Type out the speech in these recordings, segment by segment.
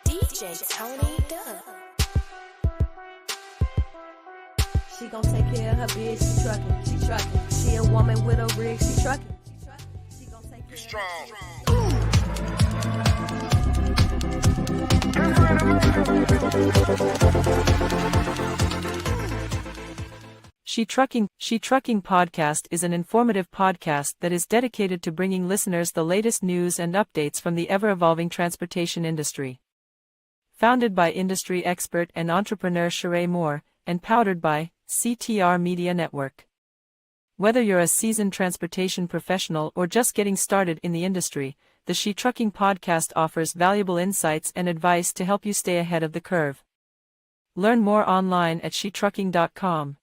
DJ Tony Dubb. She gon' take care of her bitch, she truckin'. She a woman with a rig, she truckin'. She gon' take care of She Trucking Podcast is an informative podcast that is dedicated to bringing listeners the latest news and updates from the ever-evolving transportation industry. Founded by industry expert and entrepreneur Sheree Moore, and powered by CTR Media Network. Whether you're a seasoned transportation professional or just getting started in the industry, the She Trucking Podcast offers valuable insights and advice to help you stay ahead of the curve. Learn more online at shetrucking.com.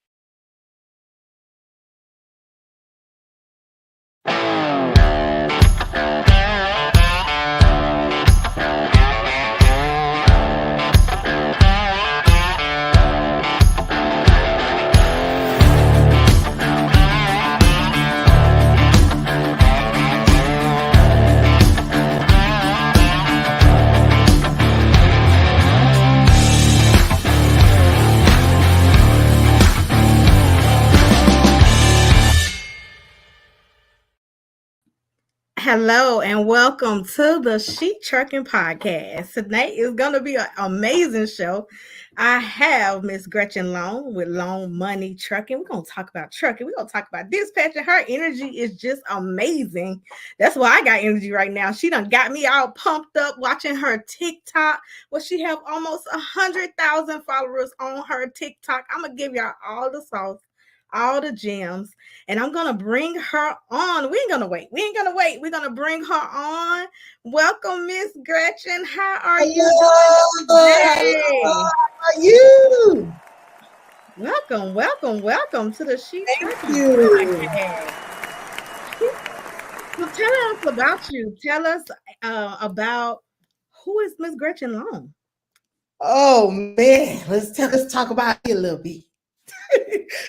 Hello and welcome to the She Trucking Podcast. Today is going to be an amazing show. I have Miss Gretchen Long with Long Money Trucking. We're going to talk about trucking. We're going to talk about dispatching. Her energy is just amazing. That's why I got energy right now. She done got me all pumped up watching her TikTok. Well, she have almost 100,000 followers on her TikTok. I'm going to give y'all all the sauce, all the gems, and I'm gonna bring her on. We ain't gonna wait. We're gonna bring her on. Welcome, Miss Gretchen. How are you doing today? How are you? Welcome to the She Thank you. So tell us about you. Tell us about who is Miss Gretchen Long. Oh man, let's talk about it a little bit.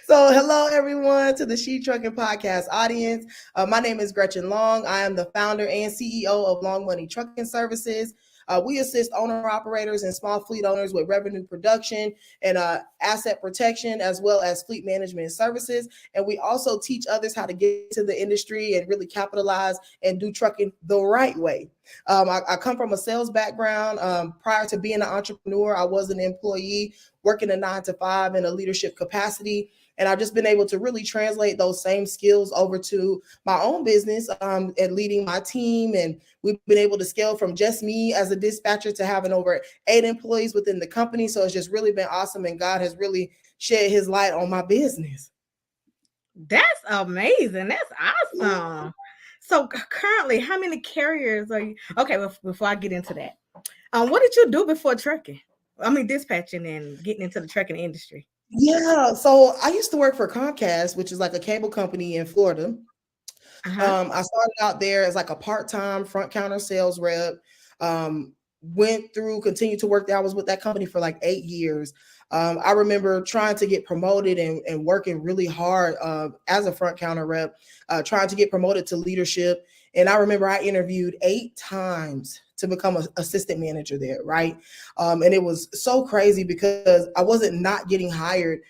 So hello everyone to the She Trucking Podcast audience. My name is Gretchen Long. I am the founder and CEO of Long Money Trucking Services. We assist owner-operators and small fleet owners with revenue production and asset protection, as well as fleet management services. And we also teach others how to get to the industry and really capitalize and do trucking the right way. I come from a sales background. Prior to being an entrepreneur, I was an employee working a 9-to-5 in a leadership capacity. And I've just been able to really translate those same skills over to my own business and leading my team. And we've been able to scale from just me as a dispatcher to having over 8 employees within the company. So it's just really been awesome. And God has really shed his light on my business. That's amazing. That's awesome. So currently, how many carriers are you? Okay, well, before I get into that, what did you do before trucking? Dispatching and getting into the trucking industry. Yeah, so I used to work for Comcast, which is like a cable company in Florida. I started out there as like a part-time front counter sales rep. Continued to work there. I was with that company for like 8 years. I remember trying to get promoted and working really hard as a front counter rep, trying to get promoted to leadership. And I remember I interviewed 8 times to become an assistant manager there, right? And it was so crazy because I wasn't not getting hired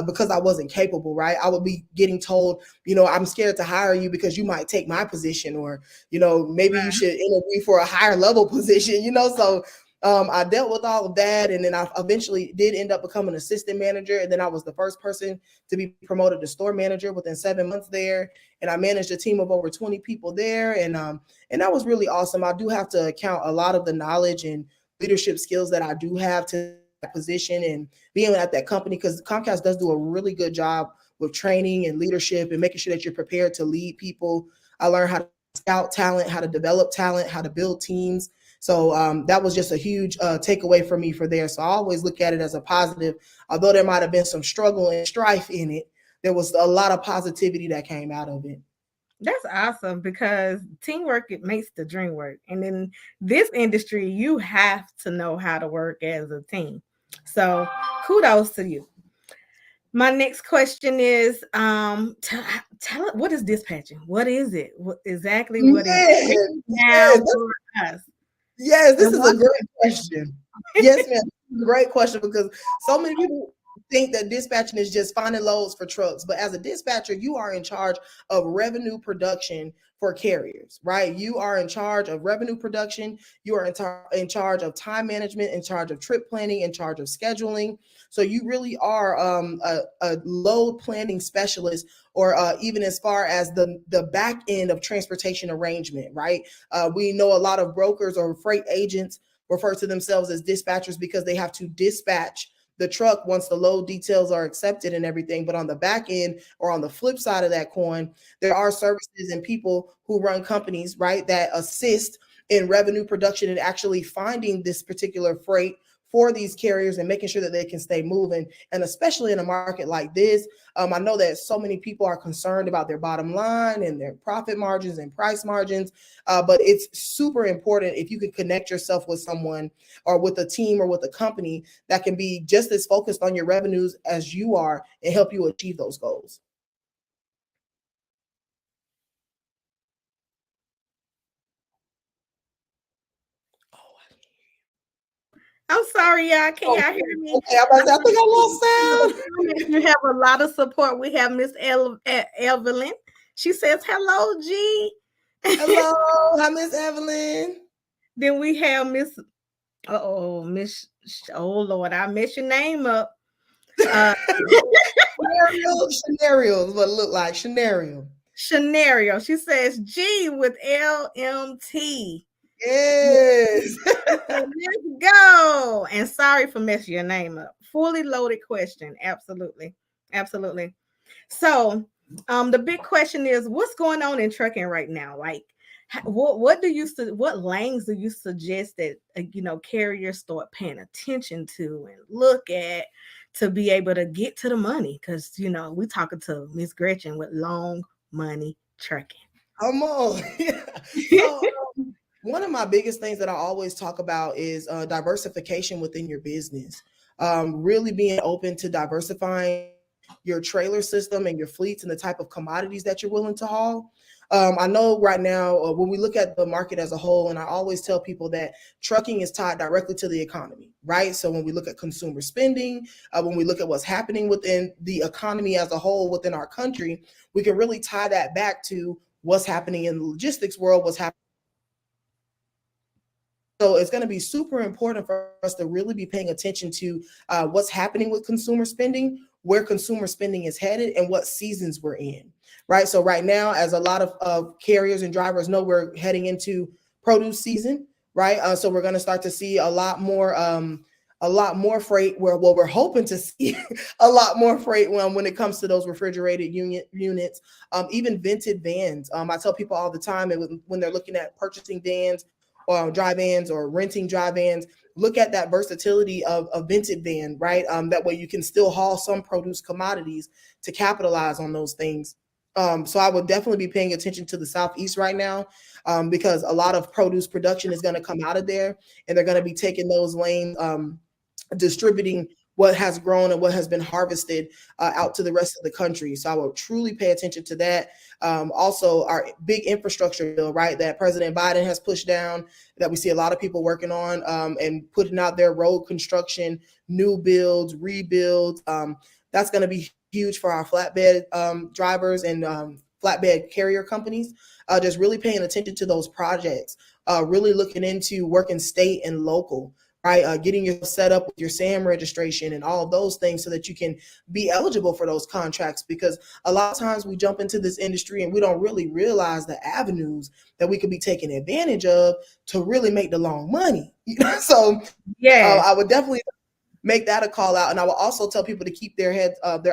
because I wasn't capable, right? I would be getting told, I'm scared to hire you because you might take my position, or, maybe you should interview for a higher level position, So I dealt with all of that. And then I eventually did end up becoming assistant manager. And then I was the first person to be promoted to store manager within 7 months there. And I managed a team of over 20 people there. And that was really awesome. I do have to account a lot of the knowledge and leadership skills that I do have to that position and being at that company, because Comcast does do a really good job with training and leadership and making sure that you're prepared to lead people. I learned how to scout talent, how to develop talent, how to build teams. So that was just a huge takeaway for me for there. So I always look at it as a positive. Although there might have been some struggle and strife in it, there was a lot of positivity that came out of it. That's awesome, because teamwork, it makes the dream work. And in this industry, you have to know how to work as a team. So kudos to you. My next question is, tell us, what is dispatching? What is it? What exactly what is Yes, it? yes, Now for us. yes, this And is a great question. Yes, ma'am. This is a great question because so many people think that dispatching is just finding loads for trucks. But as a dispatcher, you are in charge of revenue production for carriers, right? You are in charge of revenue production. You are in charge of time management, in charge of trip planning, in charge of scheduling. So you really are a load planning specialist, or even as far as the back end of transportation arrangement, right? We know a lot of brokers or freight agents refer to themselves as dispatchers because they have to dispatch the truck once the load details are accepted and everything. But on the back end, or on the flip side of that coin, there are services and people who run companies, right, that assist in revenue production and actually finding this particular freight for these carriers and making sure that they can stay moving. And especially in a market like this, I know that so many people are concerned about their bottom line and their profit margins and price margins, but it's super important if you can connect yourself with someone or with a team or with a company that can be just as focused on your revenues as you are and help you achieve those goals. I'm sorry, y'all. Can Oh, y'all hear me? okay, I think I lost sound. You have a lot of support. We have Miss Evelyn. She says, hello, G. Hello, hi, Miss Evelyn. Then we have Miss, Miss, oh Lord, I messed your name up. Scenarios, what it look like, scenario. Scenario. She says G with LMT. Yes. Let's go. And sorry for messing your name up. Fully loaded question. Absolutely. Absolutely. So, the big question is, what's going on in trucking right now? Like, what what lanes do you suggest that carriers start paying attention to and look at to be able to get to the money? Because we talking to Miss Gretchen with Long Money Trucking. Come on. So one of my biggest things that I always talk about is diversification within your business. Really being open to diversifying your trailer system and your fleets and the type of commodities that you're willing to haul. I know right now, when we look at the market as a whole, and I always tell people that trucking is tied directly to the economy, right? So when we look at consumer spending, when we look at what's happening within the economy as a whole within our country, we can really tie that back to what's happening in the logistics world, what's happening. So it's going to be super important for us to really be paying attention to what's happening with consumer spending, where consumer spending is headed, and what seasons we're in, right? So right now, as a lot of carriers and drivers know, we're heading into produce season, right? So we're going to start to see a lot more freight. We're hoping to see a lot more freight when it comes to those refrigerated units, even vented vans. I tell people all the time, when they're looking at purchasing vans, or dry vans, or renting dry vans, look at that versatility of a vented van, right? That way you can still haul some produce commodities to capitalize on those things. So I would definitely be paying attention to the Southeast right now, because a lot of produce production is going to come out of there, and they're going to be taking those lanes, distributing what has grown and what has been harvested out to the rest of the country. So I will truly pay attention to that. Also, our big infrastructure bill, right, that President Biden has pushed down, that we see a lot of people working on, and putting out their road construction, new builds, rebuilds. That's going to be huge for our flatbed drivers and flatbed carrier companies. Just really paying attention to those projects, really looking into working state and local, right? Getting yourself set up with your SAM registration and all of those things so that you can be eligible for those contracts. Because a lot of times we jump into this industry and we don't really realize the avenues that we could be taking advantage of to really make the long money. So Yeah. I would definitely make that a call out. And I will also tell people to keep their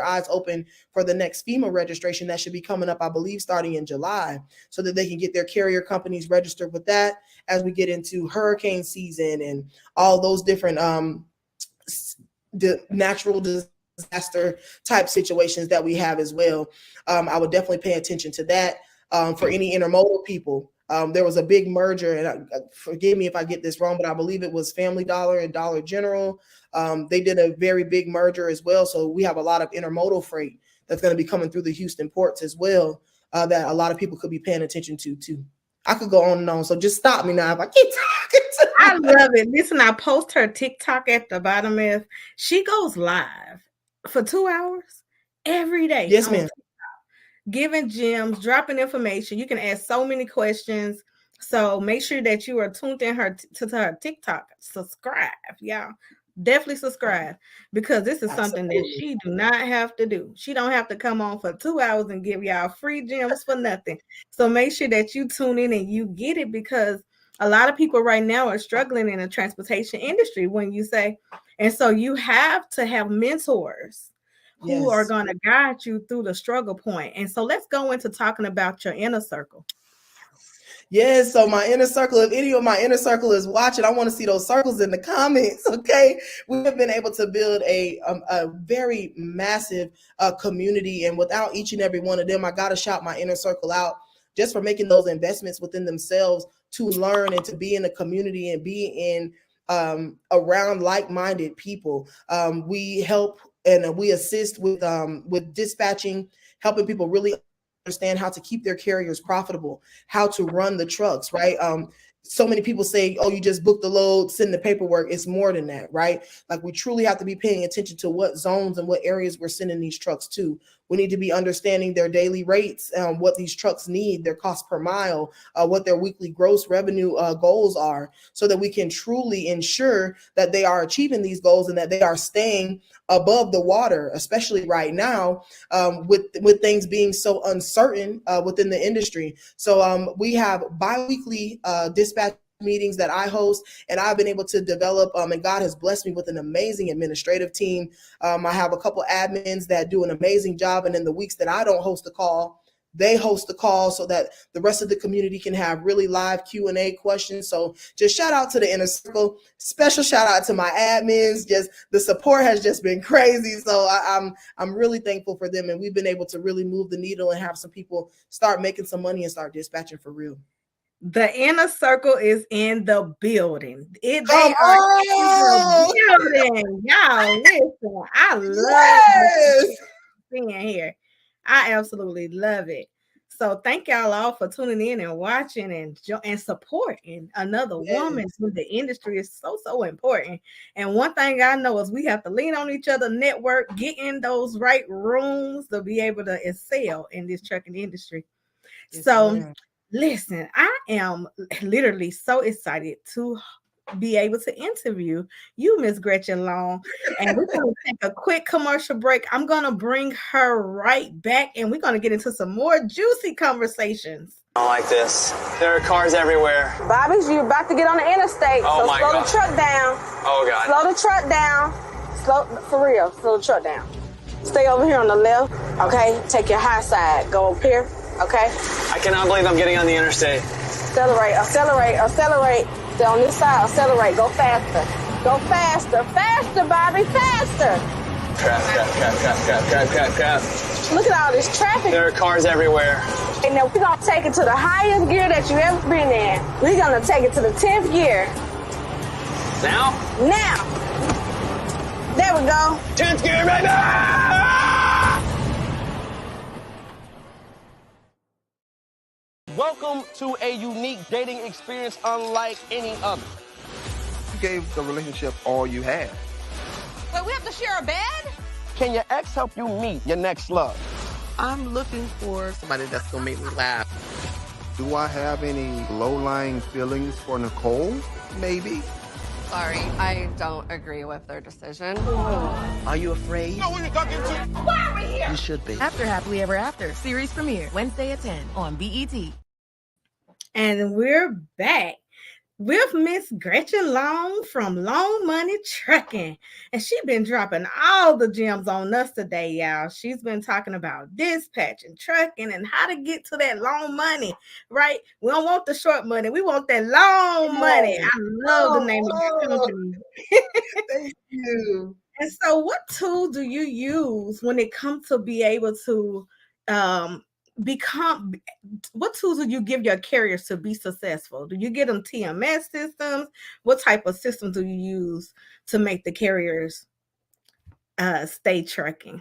eyes open for the next FEMA registration that should be coming up, I believe, starting in July, so that they can get their carrier companies registered with that as we get into hurricane season and all those different natural disaster type situations that we have as well. I would definitely pay attention to that. For any intermodal people, there was a big merger, and forgive me if I get this wrong, but I believe it was Family Dollar and Dollar General. They did a very big merger as well. So we have a lot of intermodal freight that's going to be coming through the Houston ports as well, that a lot of people could be paying attention to too. I could go on and on, so just stop me now if I keep talking. I love it. Listen, I post her TikTok at the bottom of. She goes live for 2 hours every day. Yes, ma'am. Giving gems, dropping information. You can ask so many questions. So make sure that you are tuned in to her TikTok. Subscribe, y'all. Definitely subscribe, because this is something that she do not have to do. She don't have to come on for 2 hours and give y'all free gems for nothing. So make sure that you tune in and you get it, because a lot of people right now are struggling in the transportation industry, when you say, and so you have to have mentors who are going to guide you through the struggle point. And so let's go into talking about your inner circle. Yes, so my inner circle, if any of my inner circle is watching, I want to see those circles in the comments, okay? We have been able to build a very massive community, and without each and every one of them, I got to shout my inner circle out just for making those investments within themselves to learn and to be in a community and be in around like-minded people. We help and we assist with dispatching, helping people really understand how to keep their carriers profitable, how to run the trucks, right? So many people say, oh, you just book the load, send the paperwork. It's more than that, right? Like, we truly have to be paying attention to what zones and what areas we're sending these trucks to. We need to be understanding their daily rates, what these trucks need, their cost per mile, what their weekly gross revenue goals are, so that we can truly ensure that they are achieving these goals and that they are staying above the water, especially right now, with things being so uncertain within the industry. So we have bi-weekly dispatch meetings that I host, and I've been able to develop, and God has blessed me with an amazing administrative team. I have a couple admins that do an amazing job, and in the weeks that I don't host a call, they host the call so that the rest of the community can have really live Q&A questions. So just shout out to the inner circle. Special shout out to my admins. Just the support has just been crazy. So I'm really thankful for them, and we've been able to really move the needle and have some people start making some money and start dispatching for real. The inner circle is in the building. They are in the building. Y'all, listen, I love being here. I absolutely love it. So thank y'all all for tuning in and watching and supporting another woman in the industry. Is so important. And one thing I know is we have to lean on each other, network, get in those right rooms to be able to excel in this trucking industry. Yes, so listen, I am literally so excited to be able to interview you, Miss Gretchen Long. And we're going to take a quick commercial break. I'm going to bring her right back, and we're going to get into some more juicy conversations. I don't like this. There are cars everywhere. Bobby's, you're about to get on the interstate. Oh, so slow the truck down. Oh, God. Slow the truck down. For real, slow the truck down. Stay over here on the left, okay? Take your high side. Go up here. Okay. I cannot believe I'm getting on the interstate. Accelerate. Stay on this side. Accelerate. Go faster. Faster, Bobby. Faster. Crap. Look at all this traffic. There are cars everywhere. And now we're going to take it to the highest gear that you've ever been in. We're going to take it to the 10th gear. Now? There we go. 10th gear, baby! Welcome to a unique dating experience unlike any other. You gave the relationship all you had. Wait, we have to share a bed? Can your ex help you meet your next love? I'm looking for somebody that's gonna make me laugh. Do I have any low-lying feelings for Nicole? Maybe. Sorry, I don't agree with their decision. Are you afraid? No, what are you talking to? Why are we here? You should be. After Happily Ever After, series premiere, Wednesday at 10 on BET. And we're back with Miss Gretchen Long from Long Money Trucking. And she's been dropping all the gems on us today, y'all. She's been talking about dispatching, trucking, and how to get to that long money, right? We don't want the short money. We want that long money. I love the name of your company. Thank you. And so what tool do you use when it comes to be able to what tools do you give your carriers to be successful? Do you get them TMS systems? What type of systems do you use to make the carriers stay trucking?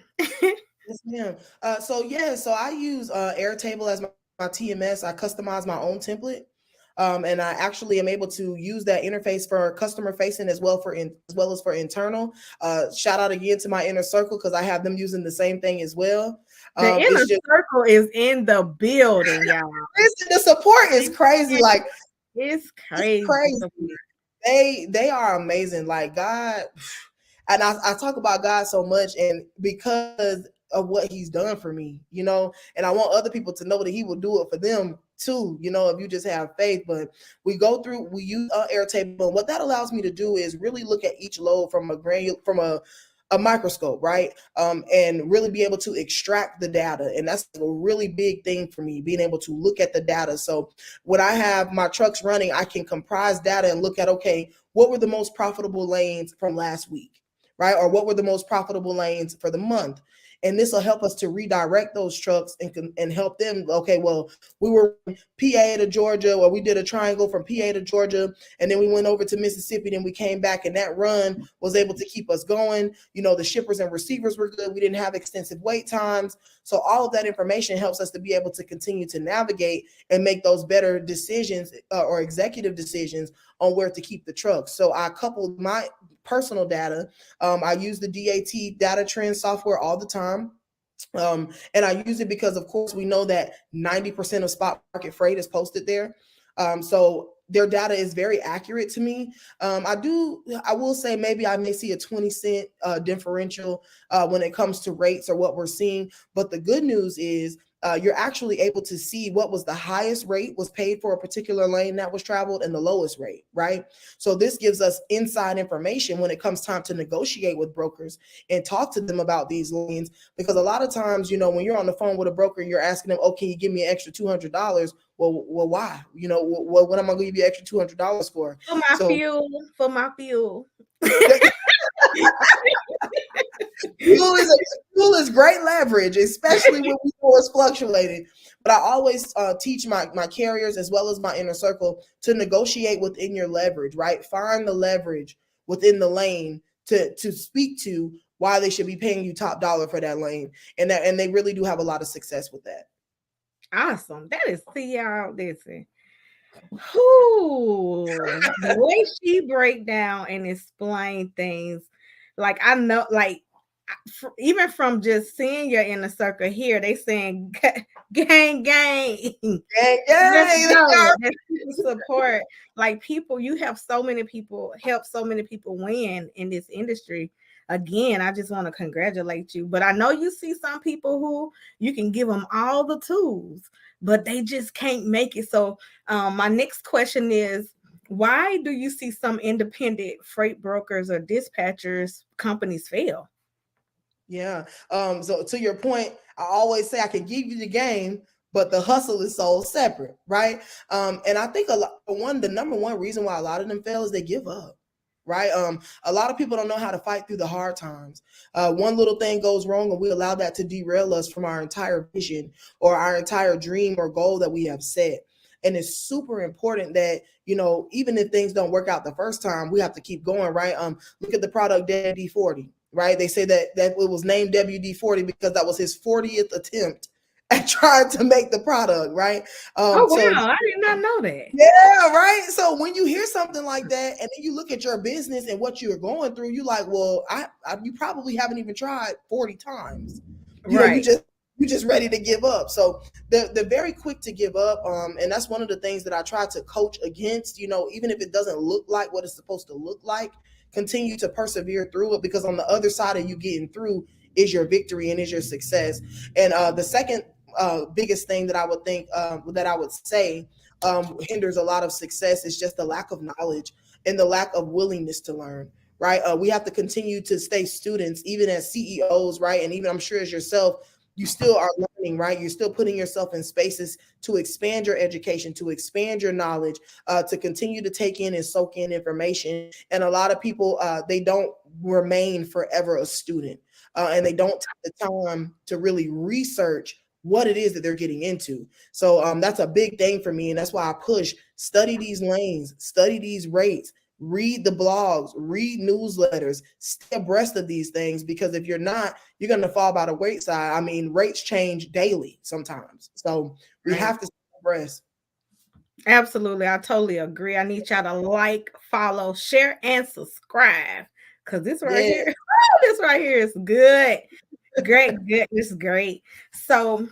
Yes, ma'am. So I use Airtable as my TMS. I customize my own template. And I actually am able to use that interface for customer facing as well as well as for internal. Shout out again to my inner circle because I have them using the same thing as well. The inner circle is in the building, y'all. The support is crazy. Like it's crazy. It's crazy. They are amazing. Like God, and I talk about God so much, and because of what He's done for me, you know, and I want other people to know that He will do it for them too, you know, if you just have faith. But we use Airtable, and what that allows me to do is really look at each load from a microscope, right? And really be able to extract the data. And that's a really big thing for me, being able to look at the data. So when I have my trucks running, I can comprise data and look at, okay, what were the most profitable lanes from last week, right? Or what were the most profitable lanes for the month? And this will help us to redirect those trucks and help them. Okay, well, we were PA to Georgia, or we did a triangle from PA to Georgia, and then we went over to Mississippi, then we came back, and that run was able to keep us going. You know, the shippers and receivers were good. We didn't have extensive wait times. So all of that information helps us to be able to continue to navigate and make those better decisions or executive decisions on where to keep the trucks. So I coupled my personal data. I use the DAT data trend software all the time. And I use it because, of course, we know that 90% of spot market freight is posted there. So their data is very accurate to me. I will say maybe I may see a 20-cent differential when it comes to rates or what we're seeing. But the good news is you're actually able to see what was the highest rate was paid for a particular lane that was traveled and the lowest rate, right? So this gives us inside information when it comes time to negotiate with brokers and talk to them about these lanes. Because a lot of times, you know, when you're on the phone with a broker, you're asking them, oh, can you give me an extra $200? Well, why? You know, what am I going to give you extra $200 for? For my fuel. Fuel is great leverage, especially when fuel is fluctuating. But I always teach my carriers as well as my inner circle to negotiate within your leverage, right? Find the leverage within the lane to speak to why they should be paying you top dollar for that lane. And they really do have a lot of success with that. Awesome. That is, see y'all, listen. The way she break down and explain things, like I know, like even from just seeing your inner circle here, they saying gang, support. Like people, you have so many people, help so many people win in this industry. Again, I just want to congratulate you. But I know you see some people who you can give them all the tools, but they just can't make it. So my next question is, why do you see some independent freight brokers or dispatchers companies fail? Yeah. So to your point, I always say I can give you the game, but the hustle is so separate, right? And I think the number one reason why a lot of them fail is they give up. Right. A lot of people don't know how to fight through the hard times. One little thing goes wrong and we allow that to derail us from our entire vision or our entire dream or goal that we have set. And it's super important that, you know, even if things don't work out the first time, we have to keep going, right? Look at the product WD-40, right? They say that it was named WD-40 because that was his 40th attempt at trying to make the product, right? Wow, I did not know that. Yeah, right. So when you hear something like that, and then you look at your business and what you're going through, you're like, well, you probably haven't even tried 40 times. You know, you just ready to give up. So they're very quick to give up. And that's one of the things that I try to coach against, you know, even if it doesn't look like what it's supposed to look like, continue to persevere through it, because on the other side of you getting through is your victory and is your success. And the second biggest thing that I would think that I would say hinders a lot of success is just the lack of knowledge and the lack of willingness to learn. Right. We have to continue to stay students, even as CEOs, right? And even I'm sure as yourself, you still are learning, right? You're still putting yourself in spaces to expand your education, to expand your knowledge, to continue to take in and soak in information. And a lot of people, they don't remain forever a student, and they don't take the time to really research what it is that they're getting into. So that's a big thing for me. And that's why I push, study these lanes, study these rates, read the blogs, read newsletters, stay abreast of these things, because if you're not, you're going to fall by the wayside. I mean, rates change daily sometimes. So we have to stay abreast. Absolutely. I totally agree. I need y'all to like, follow, share, and subscribe. Because this right here, this right here is good. Great, good. It's great. So,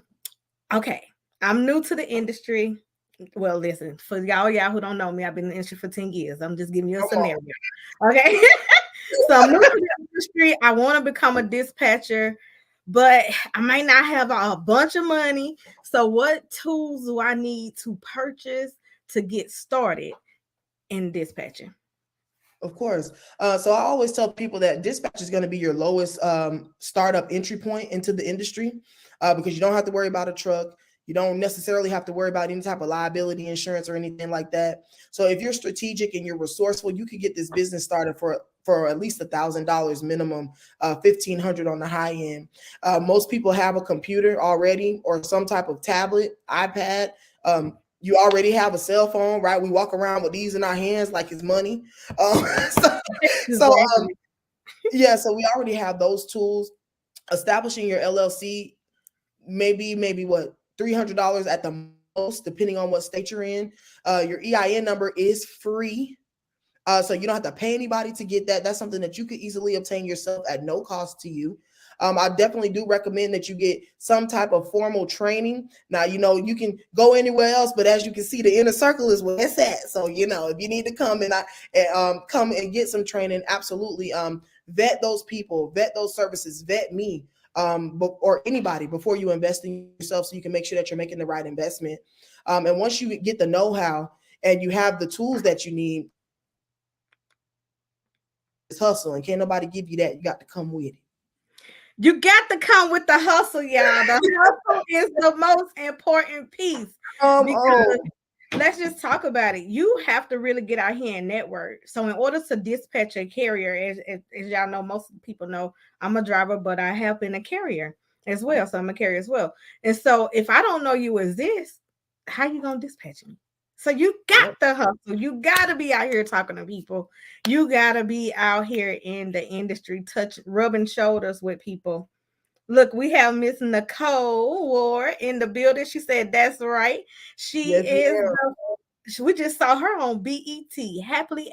okay. I'm new to the industry. Well, listen, for y'all who don't know me, I've been in the industry for 10 years. I'm just giving you a scenario. Okay. So I'm new to the industry. I want to become a dispatcher, but I might not have a bunch of money. So what tools do I need to purchase to get started in dispatching? Of course. So I always tell people that dispatch is going to be your lowest startup entry point into the industry, because you don't have to worry about a truck. You don't necessarily have to worry about any type of liability insurance or anything like that. So if you're strategic and you're resourceful, you could get this business started for at least $1,000 minimum, $1,500 on the high end. Most people have a computer already, or some type of tablet, iPad. You already have a cell phone, right? We walk around with these in our hands like it's money. So we already have those tools. Establishing your LLC, maybe what, $300 at the most, depending on what state you're in. Your EIN number is free. So you don't have to pay anybody to get that. That's something that you could easily obtain yourself at no cost to you. I definitely do recommend that you get some type of formal training. Now, you can go anywhere else, but as you can see, the inner circle is where it's at. So, if you need to come and get some training, absolutely. Vet those people, vet those services, vet me, or anybody before you invest in yourself, so you can make sure that you're making the right investment. And once you get the know-how and you have the tools that you need, it's hustle, and can't nobody give you that. You got to come with it. You got to come with the hustle, y'all. The hustle is the most important piece. Because let's just talk about it. You have to really get out here and network. So in order to dispatch a carrier, as y'all know, most people know, I'm a driver, but I have been a carrier as well. So I'm a carrier as well. And so if I don't know you exist, how you going to dispatch me? So you got the hustle. You got to be out here talking to people. You got to be out here in the industry, rubbing shoulders with people. Look, we have Miss Nicole Ward in the building. She said, that's right. She we just saw her on BET, Happily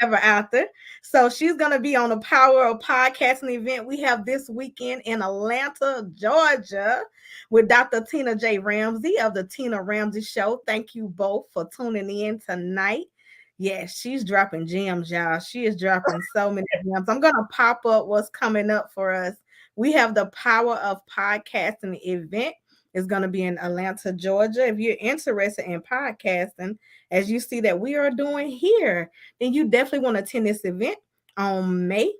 Ever After. So she's going to be on the Power of Podcasting event we have this weekend in Atlanta, Georgia, with Dr. Tina J. Ramsey of the Tina Ramsey Show. Thank you both for tuning in tonight. Yes, she's dropping gems, y'all. She is dropping so many gems. I'm going to pop up what's coming up for us. We have the Power of Podcasting event. It's going to be in Atlanta, Georgia. If you're interested in podcasting, as you see that we are doing here, then you definitely want to attend this event on May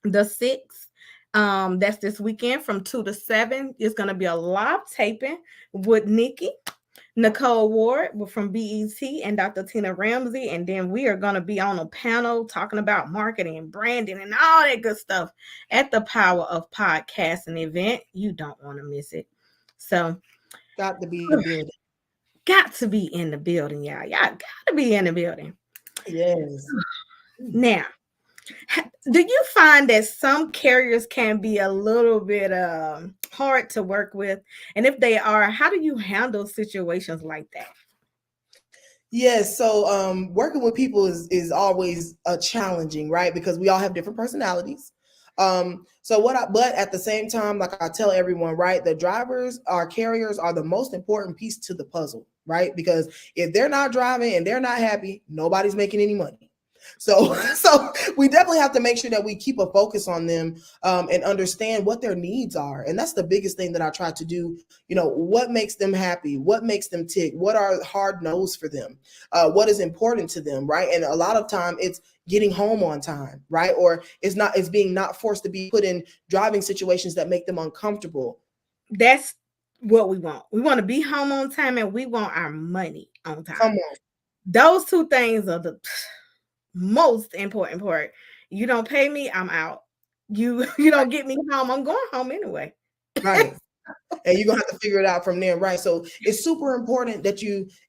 the 6th. That's this weekend from 2 to 7. It's going to be a live taping with Nicole Ward from BET and Dr. Tina Ramsey. And then we are going to be on a panel talking about marketing and branding and all that good stuff at the Power of Podcasting event. You don't want to miss it. So, got to be in the building. Got to be in the building, y'all. Y'all got to be in the building. Yes. Now, do you find that some carriers can be a little bit hard to work with? And if they are, how do you handle situations like that? Yes, so working with people is always challenging, right? Because we all have different personalities. But at the same time, like I tell everyone, right, the drivers, our carriers are the most important piece to the puzzle, right? Because if they're not driving and they're not happy, nobody's making any money. So we definitely have to make sure that we keep a focus on them and understand what their needs are. And that's the biggest thing that I try to do. What makes them happy? What makes them tick? What are hard no's for them? What is important to them, right? And a lot of time it's getting home on time, right? Or it's being not forced to be put in driving situations that make them uncomfortable. That's what we want. We want to be home on time, and we want our money on time. Come on. Those two things are the most important part. You don't pay me, I'm out. You don't get me home, I'm going home anyway. Right. And you're gonna have to figure it out from there, right? So it's super important that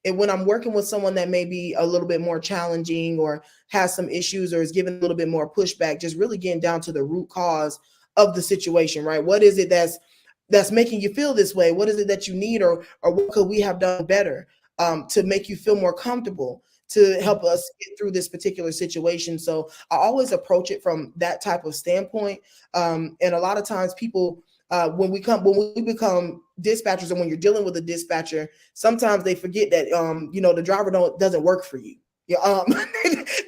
and when I'm working with someone that may be a little bit more challenging or has some issues or is giving a little bit more pushback, just really getting down to the root cause of the situation, right? What is it that's making you feel this way? What is it that you need, or what could we have done better to make you feel more comfortable, to help us get through this particular situation? So I always approach it from that type of standpoint. And a lot of times people, when we become dispatchers, and when you're dealing with a dispatcher, sometimes they forget that the driver doesn't work for you. Yeah,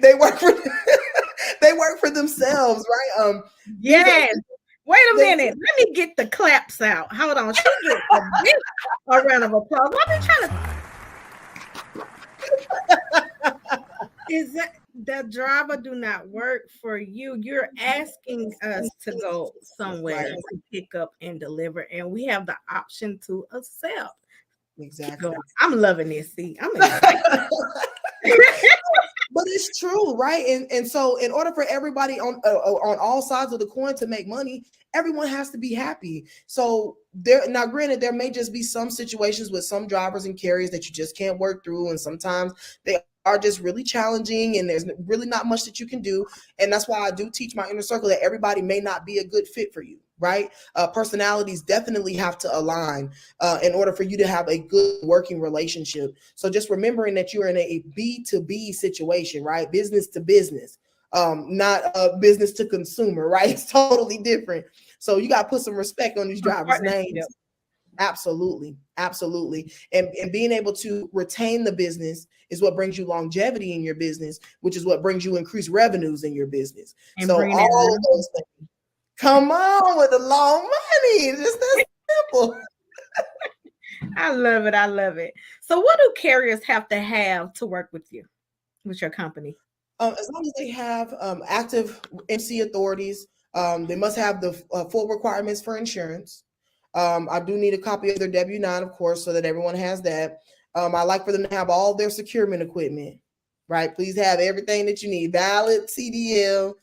they work for they work for themselves, right? Yes. Wait a minute. Let me get the claps out. Hold on. She gets a round of applause. I've been trying to. Is that the driver do not work for you? You're asking us to go somewhere to pick up and deliver, and we have the option to accept. Exactly. I'm loving this. See, I'm excited. But it's true, right? And so in order for everybody on all sides of the coin to make money, everyone has to be happy. So now granted, there may just be some situations with some drivers and carriers that you just can't work through, and sometimes they are just really challenging and there's really not much that you can do. And that's why I do teach my inner circle that everybody may not be a good fit for you, right? Personalities definitely have to align in order for you to have a good working relationship. So just remembering that you're in a B2B situation, right? Business to business, not business to consumer, right? It's totally different. So you got to put some respect on these drivers' names. Absolutely. Absolutely. And being able to retain the business is what brings you longevity in your business, which is what brings you increased revenues in your business. And so all of those things. Come on with the long money. It's just that simple. I love it. I love it. So what do carriers have to work with you, with your company? As long as they have active MC authorities, they must have the full requirements for insurance. I do need a copy of their W-9, of course, so that everyone has that. I like for them to have all their securement equipment, right? Please have everything that you need. Valid CDL.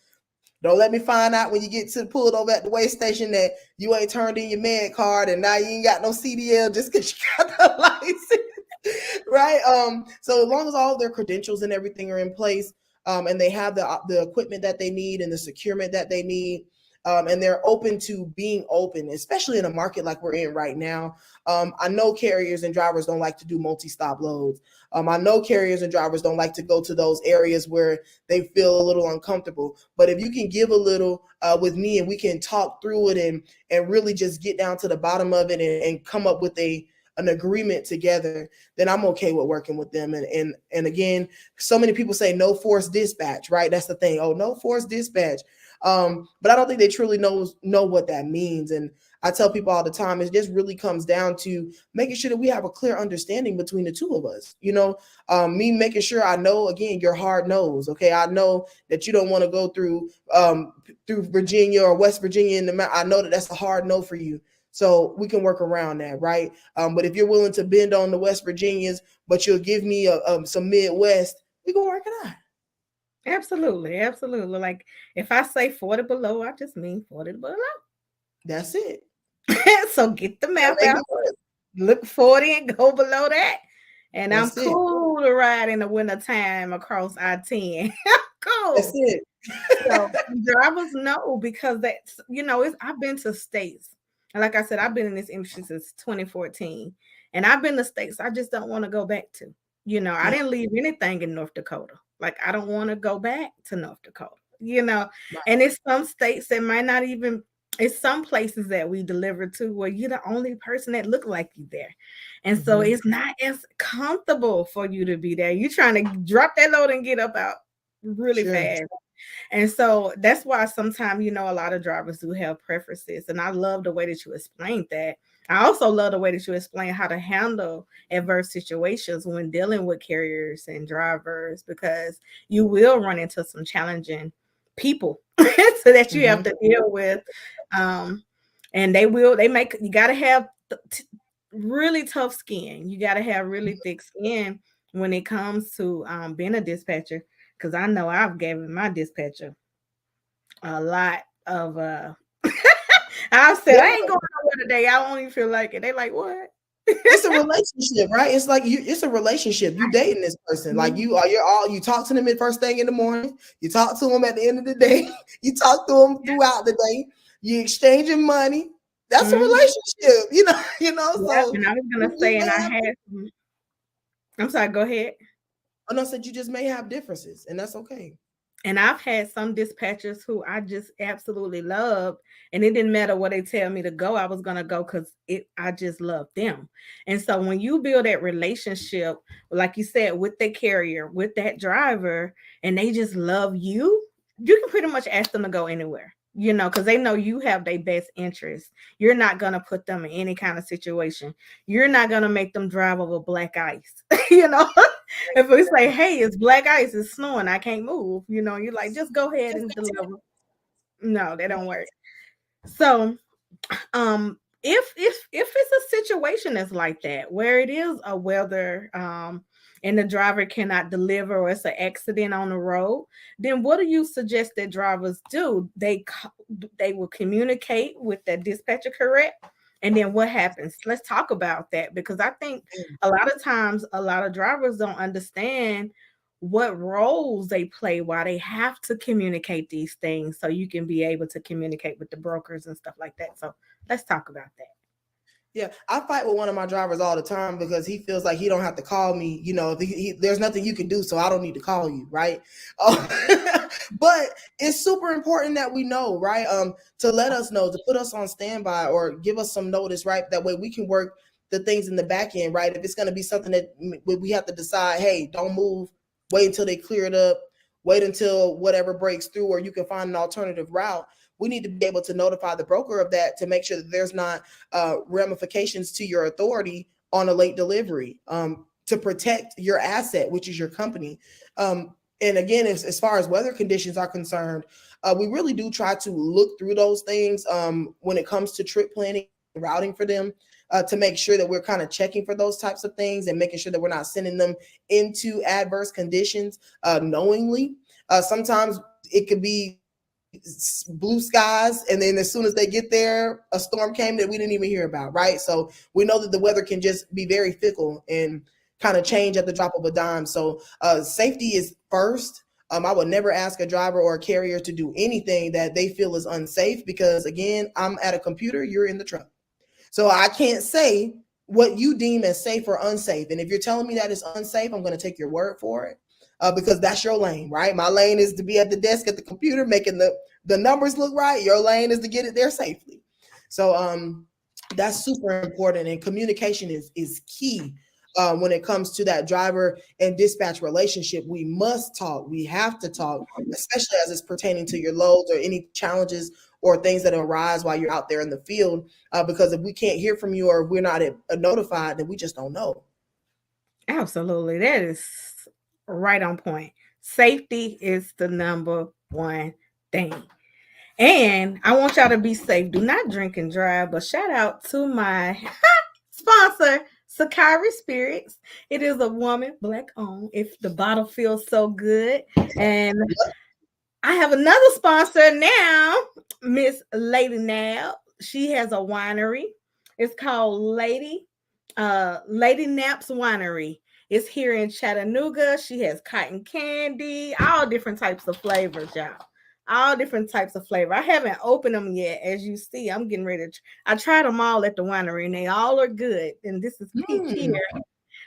Don't let me find out when you get pulled over at the weigh station that you ain't turned in your med card and now you ain't got no CDL just because you got the license, right? So as long as all their credentials and everything are in place, and they have the equipment that they need and the securement that they need, and they're open to being open, especially in a market like we're in right now. I know carriers and drivers don't like to do multi-stop loads. I know carriers and drivers don't like to go to those areas where they feel a little uncomfortable. But if you can give a little with me and we can talk through it and really just get down to the bottom of it and come up with an agreement together, then I'm okay with working with them. And again, so many people say no force dispatch, right? That's the thing. Oh, no force dispatch. But I don't think they truly know what that means. And I tell people all the time, it just really comes down to making sure that we have a clear understanding between the two of us. Me making sure I know, again, your hard nose. Okay, I know that you don't want to go through Virginia or West Virginia I know that that's a hard no for you. So we can work around that, right? But if you're willing to bend on the West Virginians, but you'll give me some Midwest, we can work it out. Absolutely. Absolutely. Like if I say 40 below, I just mean 40 below. That's it. So get the map out, look 40 and go below that. And that's I'm cool to ride in the wintertime across I-10. Cool. That's it. So drivers know, because that's, I've been to states. And like I said, I've been in this industry since 2014. And I've been to states I just don't want to go back to. I didn't leave anything in North Dakota. Like, I don't want to go back to North Dakota, right. And it's some states that might not even, it's some places that we deliver to where you're the only person that look like you there. And so it's not as comfortable for you to be there. You're trying to drop that load and get up out really fast. And so that's why sometimes, a lot of drivers do have preferences. And I love the way that you explained that. I also love the way that you explain how to handle adverse situations when dealing with carriers and drivers, because you will run into some challenging people so that you have to deal with. And you got to have really tough skin. You got to have really thick skin when it comes to being a dispatcher, because I know I've given my dispatcher a lot of I said, I ain't going today. I don't even feel like it. They like, what? It's a relationship, right? It's like it's a relationship. You dating this person. Like you talk to them at first thing in the morning, you talk to them at the end of the day, you talk to them throughout the day, you exchanging money. That's a relationship, So and I was gonna say, and I had I'm sorry, go ahead. Oh, no, said you just may have differences, and that's okay. And I've had some dispatchers who I just absolutely loved, and it didn't matter what they tell me to go, I was gonna go because I just love them. And so when you build that relationship, like you said, with the carrier, with that driver, and they just love you, you can pretty much ask them to go anywhere, because they know you have their best interest. You're not gonna put them in any kind of situation. You're not gonna make them drive over black ice, If we say, hey, it's black ice, it's snowing, I can't move, you're like, just go ahead and deliver. No, they don't work. So if it's a situation that's like that, where it is a weather and the driver cannot deliver, or it's an accident on the road, then what do you suggest that drivers do? They will communicate with the dispatcher, correct? And then what happens? Let's talk about that, because I think a lot of times a lot of drivers don't understand what roles they play, why they have to communicate these things, so you can be able to communicate with the brokers and stuff like that. So let's talk about that. Yeah, I fight with one of my drivers all the time because he feels like he don't have to call me. There's nothing you can do, so I don't need to call you, right? But it's super important that we know, right? To let us know, to put us on standby or give us some notice, right? That way we can work the things in the back end, right? If it's going to be something that we have to decide, hey, don't move, wait until they clear it up, wait until whatever breaks through, or you can find an alternative route. We need to be able to notify the broker of that to make sure that there's not ramifications to your authority on a late delivery, to protect your asset, which is your company. And again, as far as weather conditions are concerned, we really do try to look through those things when it comes to trip planning and routing for them, to make sure that we're kind of checking for those types of things and making sure that we're not sending them into adverse conditions knowingly. Sometimes it could be blue skies, and then as soon as they get there, a storm came that we didn't even hear about, right? So we know that the weather can just be very fickle and kind of change at the drop of a dime. So safety is first. I would never ask a driver or a carrier to do anything that they feel is unsafe, because again, I'm at a computer, you're in the truck. So I can't say what you deem as safe or unsafe. And if you're telling me that it's unsafe, I'm going to take your word for it. Because that's your lane, right? My lane is to be at the desk at the computer making the numbers look right. Your lane is to get it there safely. So that's super important, and communication is key when it comes to that driver and dispatch relationship. We must talk. We have to talk, especially as it's pertaining to your loads or any challenges or things that arise while you're out there in the field. Because if we can't hear from you or we're not notified, then we just don't know. Absolutely. That is right on point. Safety is the number one thing. And I want y'all to be safe. Do not drink and drive. But shout out to my sponsor, Sakari Spirits. It is a woman, black owned. If the bottle feels so good. And I have another sponsor now, Miss Lady Nab. She has a winery. It's called Lady Knapp's Winery. It's here in Chattanooga. She has cotton candy, all different types of flavors, y'all. All different types of flavor. I haven't opened them yet. As you see, I'm getting ready to. I tried them all at the winery, and they all are good. And this is pink here.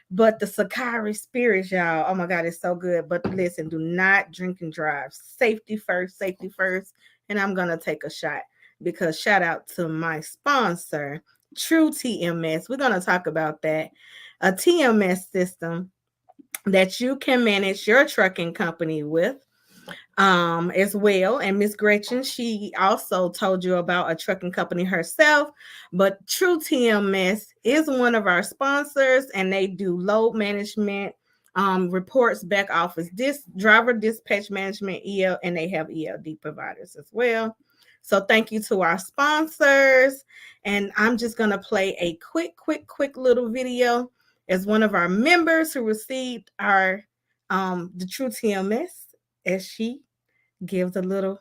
But the Sakari Spirits, y'all, oh my God, it's so good. But listen, do not drink and drive. Safety first, safety first. And I'm going to take a shot, because shout out to my sponsor, True TMS. We're going to talk about that. A TMS system that you can manage your trucking company with as well. And Miss Gretchen, she also told you about a trucking company herself, but True TMS is one of our sponsors, and they do load management, reports, back office, driver dispatch management, EL, and they have ELD providers as well. So thank you to our sponsors. And I'm just going to play a quick little video as one of our members who received our the True TMS, as she gives a little.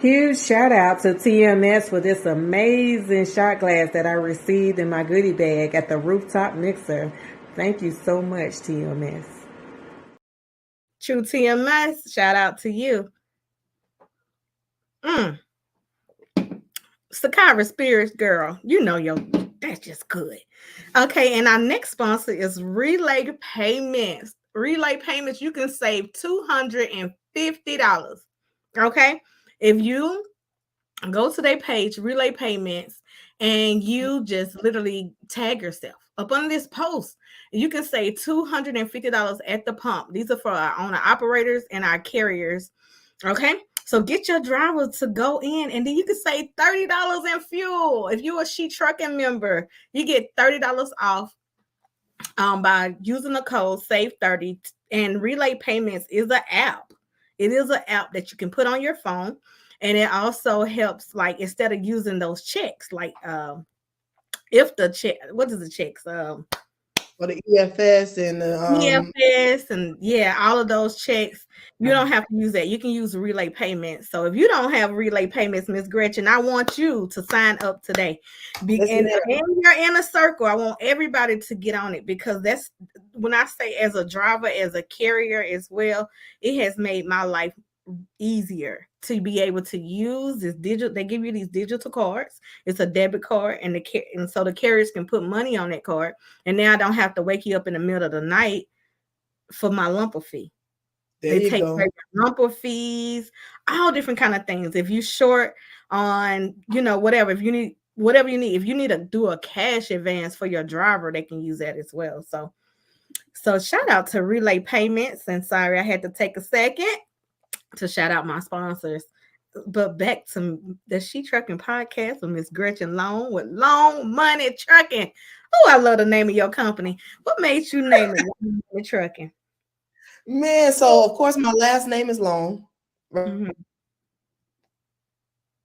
Huge shout out to TMS for this amazing shot glass that I received in my goodie bag at the rooftop mixer. Thank you so much, TMS. True TMS, shout out to you. Sakara Spirits Girl, you know that's just good. Okay, and our next sponsor is Relay Payments. Relay Payments, you can save $250. Okay, if you go to their page, Relay Payments, and you just literally tag yourself up on this post, you can save $250 at the pump. These are for our owner operators and our carriers. Okay, so get your driver to go in, and then you can save $30 in fuel. If you're a She Trucking member, you get $30 off by using the code SAVE30. And Relay Payments is an app. It is an app that you can put on your phone, and it also helps, like, instead of using those checks, like if the check, what is the checks? For the EFS and the EFS and all of those checks, you don't have to use that. You can use Relay Payments. So if you don't have Relay Payments, Miss Gretchen, I want you to sign up today. And you're in a circle. I want everybody to get on it, because that's when I say, as a driver, as a carrier as well, it has made my life easier to be able to use this digital. They give you these digital cards. It's a debit card, and so the carriers can put money on that card. And now I don't have to wake you up in the middle of the night for my lumper fee. They take lumper fees, all different kind of things. If you're short on, whatever, if you need whatever you need, if you need to do a cash advance for your driver, they can use that as well. So shout out to Relay Payments. And sorry, I had to take a second to shout out my sponsors. But back to the She Trucking podcast with Miss Gretchen Long with Long Money Trucking. Oh, I love the name of your company. What made you name it Long Money Trucking? Man, so of course my last name is Long. Mm-hmm.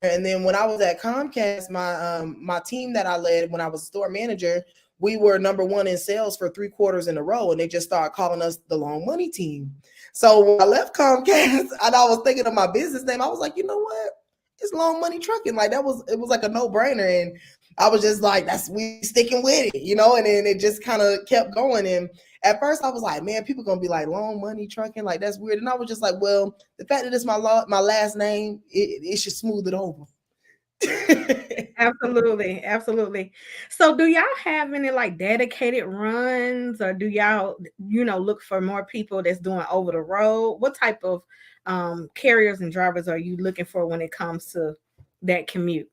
And then when I was at Comcast, my team that I led when I was store manager, we were number one in sales for 3 quarters in a row, and they just started calling us the Long Money Team. So when I left Comcast and I was thinking of my business name, I was like, you know what? It's Long Money Trucking. Like it was like a no-brainer. And I was just like, we sticking with it, and then it just kind of kept going. And at first I was like, man, people gonna be like, Long Money Trucking, like that's weird. And I was just like, well, the fact that it's my last name, it should smooth it over. Absolutely. So do y'all have any like dedicated runs, or do y'all look for more people that's doing over the road? What type of carriers and drivers are you looking for when it comes to that commute?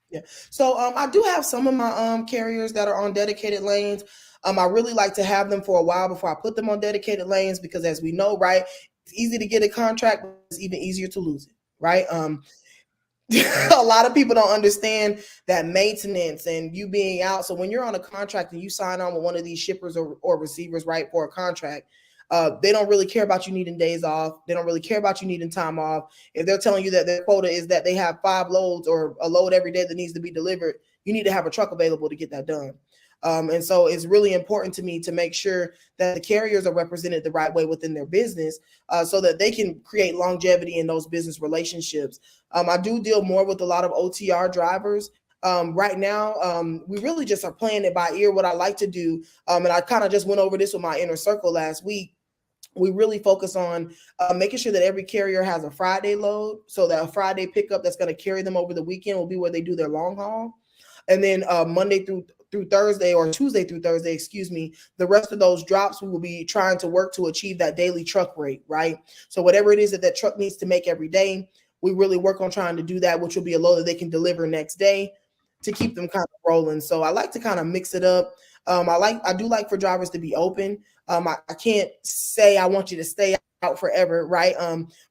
Yeah, so I do have some of my carriers that are on dedicated lanes. I really like to have them for a while before I put them on dedicated lanes, because as we know, right, it's easy to get a contract, but it's even easier to lose it, right? A lot of people don't understand that maintenance and you being out. So when you're on a contract and you sign on with one of these shippers or receivers, right, for a contract, they don't really care about you needing days off. They don't really care about you needing time off. If they're telling you that their quota is that they have 5 loads or a load every day that needs to be delivered, you need to have a truck available to get that done. And so it's really important to me to make sure that the carriers are represented the right way within their business, so that they can create longevity in those business relationships. I do deal more with a lot of OTR drivers. Right now, we really just are playing it by ear. What I like to do, and I kind of just went over this with my inner circle last week, we really focus on making sure that every carrier has a Friday load, so that a Friday pickup that's going to carry them over the weekend will be where they do their long haul. And then Monday through Thursday, or Tuesday through Thursday, the rest of those drops, we will be trying to work to achieve that daily truck rate, right? So whatever it is that truck needs to make every day, we really work on trying to do that, which will be a load that they can deliver next day to keep them kind of rolling. So I like to kind of mix it up. I do like for drivers to be open. I can't say I want you to stay out forever, right?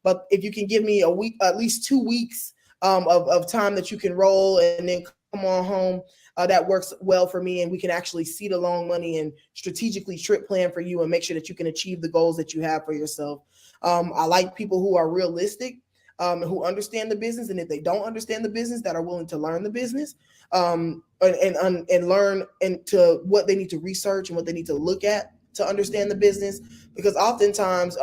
But if you can give me a week, at least 2 weeks of time that you can roll and then come on home, that works well for me, and we can actually see the long money and strategically trip plan for you and make sure that you can achieve the goals that you have for yourself. I like people who are realistic, who understand the business, and if they don't understand the business, that are willing to learn the business, and learn into what they need to research and what they need to look at to understand the business. Because oftentimes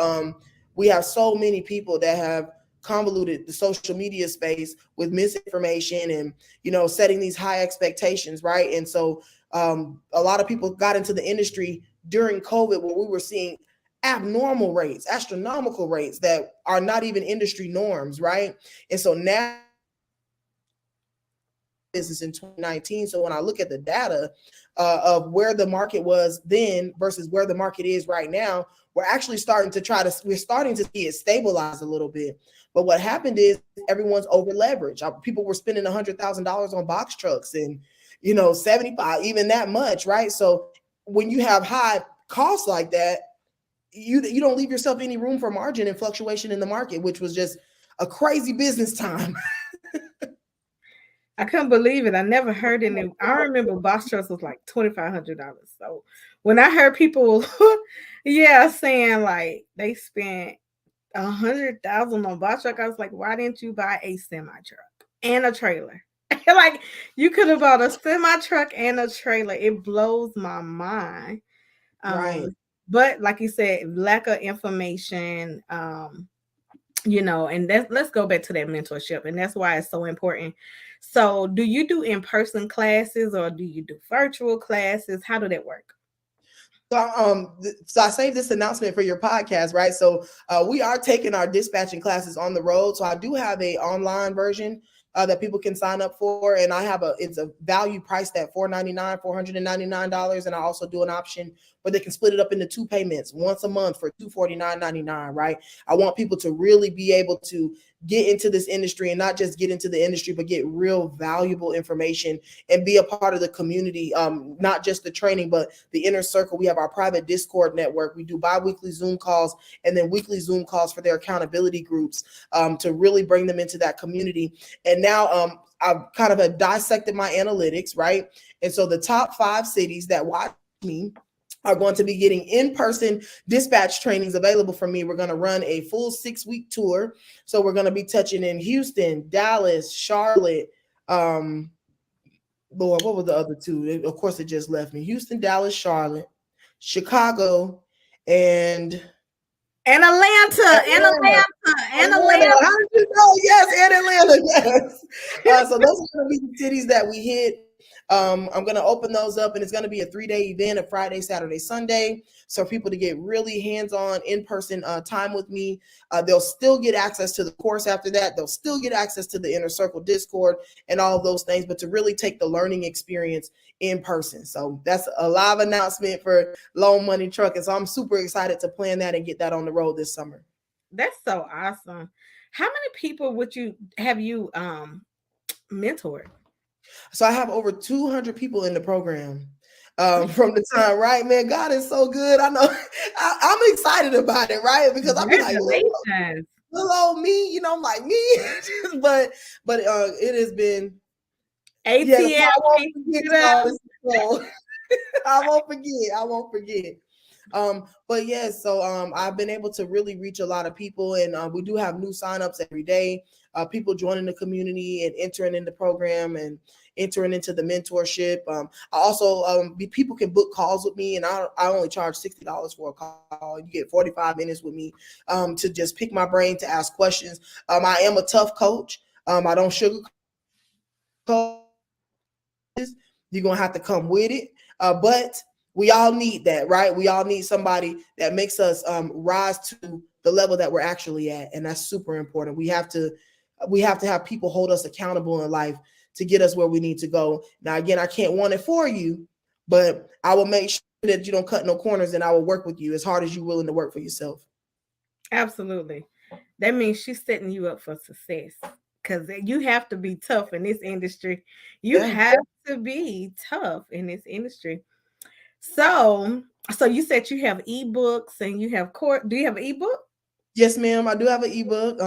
we have so many people that have convoluted the social media space with misinformation and, you know, setting these high expectations, right? And so a lot of people got into the industry during COVID when we were seeing abnormal rates, astronomical rates that are not even industry norms, right? And so now business in 2019. So when I look at the data of where the market was then versus where the market is right now, we're actually starting to see it stabilize a little bit. But what happened is everyone's over leveraged. People were spending $100,000 on box trucks and, you know, 75, even that much, right? So when you have high costs like that, you don't leave yourself any room for margin and fluctuation in the market, which was just a crazy business time. I couldn't believe it. I never heard any. I remember box trucks was like $2,500. So when I heard people, saying like they spent $100,000 on box truck, I was like, why didn't you buy a semi truck and a trailer? Like you could have bought a semi truck and a trailer. It blows my mind. Right. But like you said, lack of information. You know, and let's go back to that mentorship, and that's why it's so important. So do you do in-person classes or do you do virtual classes? How do that work? So I saved this announcement for your podcast, right? So we are taking our dispatching classes on the road. So I do have a online version that people can sign up for, and it's a value priced at $499, and I also do an option where they can split it up into 2 payments once a month for $249.99, right? I want people to really be able to get into this industry and not just get into the industry, but get real valuable information and be a part of the community, not just the training, but the inner circle. We have our private Discord network. We do bi-weekly Zoom calls and then weekly Zoom calls for their accountability groups to really bring them into that community. And now I've kind of dissected my analytics, right? And so the top 5 cities that watch me are going to be getting in-person dispatch trainings available from me. We're going to run a full 6-week tour. So we're going to be touching in Houston, Dallas, Charlotte. Lord, what were the other 2? Of course, it just left me. Houston, Dallas, Charlotte, Chicago, and Atlanta. How did you know? Yes, and Atlanta. Yes. So those are going to be the cities that we hit. I'm going to open those up, and it's going to be a 3-day event, a Friday, Saturday, Sunday. So people to get really hands-on in-person time with me. They'll still get access to the course after that. They'll still get access to the Inner Circle Discord and all of those things, but to really take the learning experience in person. So that's a live announcement for Loan Money Trucking. So I'm super excited to plan that and get that on the road this summer. That's so awesome. How many people have you mentored? So I have over 200 people in the program from the time, right, man? God is so good. I know I'm excited about it, right? Because I'm like, little old me, you know, I'm like me, but it has been ATM. Yeah, I won't forget. But yes, so I've been able to really reach a lot of people, and we do have new signups every day. People joining the community and entering in the program and entering into the mentorship. I also people can book calls with me, and I only charge $60 for a call. You get 45 minutes with me to just pick my brain, to ask questions. I am a tough coach. I don't sugarcoat. You're gonna have to come with it, but we all need that, right? We all need somebody that makes us rise to the level that we're actually at, and that's super important. We have to have people hold us accountable in life to get us where we need to go. Now, again, I can't want it for you, but I will make sure that you don't cut no corners, and I will work with you as hard as you're willing to work for yourself. Absolutely. That means she's setting you up for success, because you have to be tough in this industry. You have to be tough in this industry. So you said you have ebooks and you have do you have an ebook? Yes, ma'am. I do have an ebook.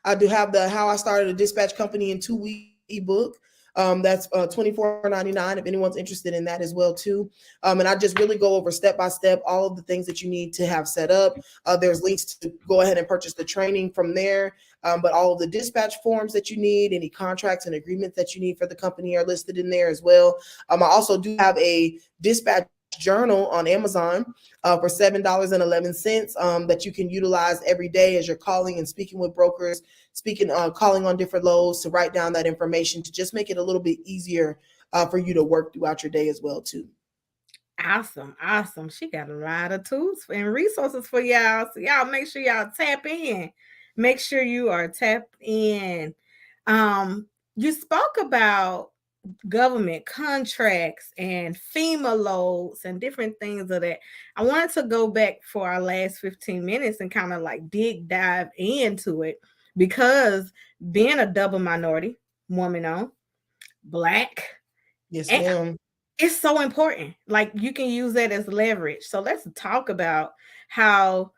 I do have the How I Started a Dispatch Company in 2 Weeks ebook. That's $24.99 if anyone's interested in that as well too. And I just really go over step by step all of the things that you need to have set up. There's links to go ahead and purchase the training from there. But all of the dispatch forms that you need, any contracts and agreements that you need for the company are listed in there as well. I also do have a dispatch journal on Amazon for $7.11 that you can utilize every day as you're calling and speaking with brokers, calling on different lows to write down that information to just make it a little bit easier for you to work throughout your day as well too. Awesome. She got a lot of tools and resources for y'all. So y'all make sure y'all tap in. Make sure you are tapped in. You spoke about government contracts and FEMA loads and different things of that. I wanted to go back for our last 15 minutes and kind of like dive into it, because being a double minority, woman owned, Black, yes, ma'am, it's so important. Like, you can use that as leverage. So let's talk about how,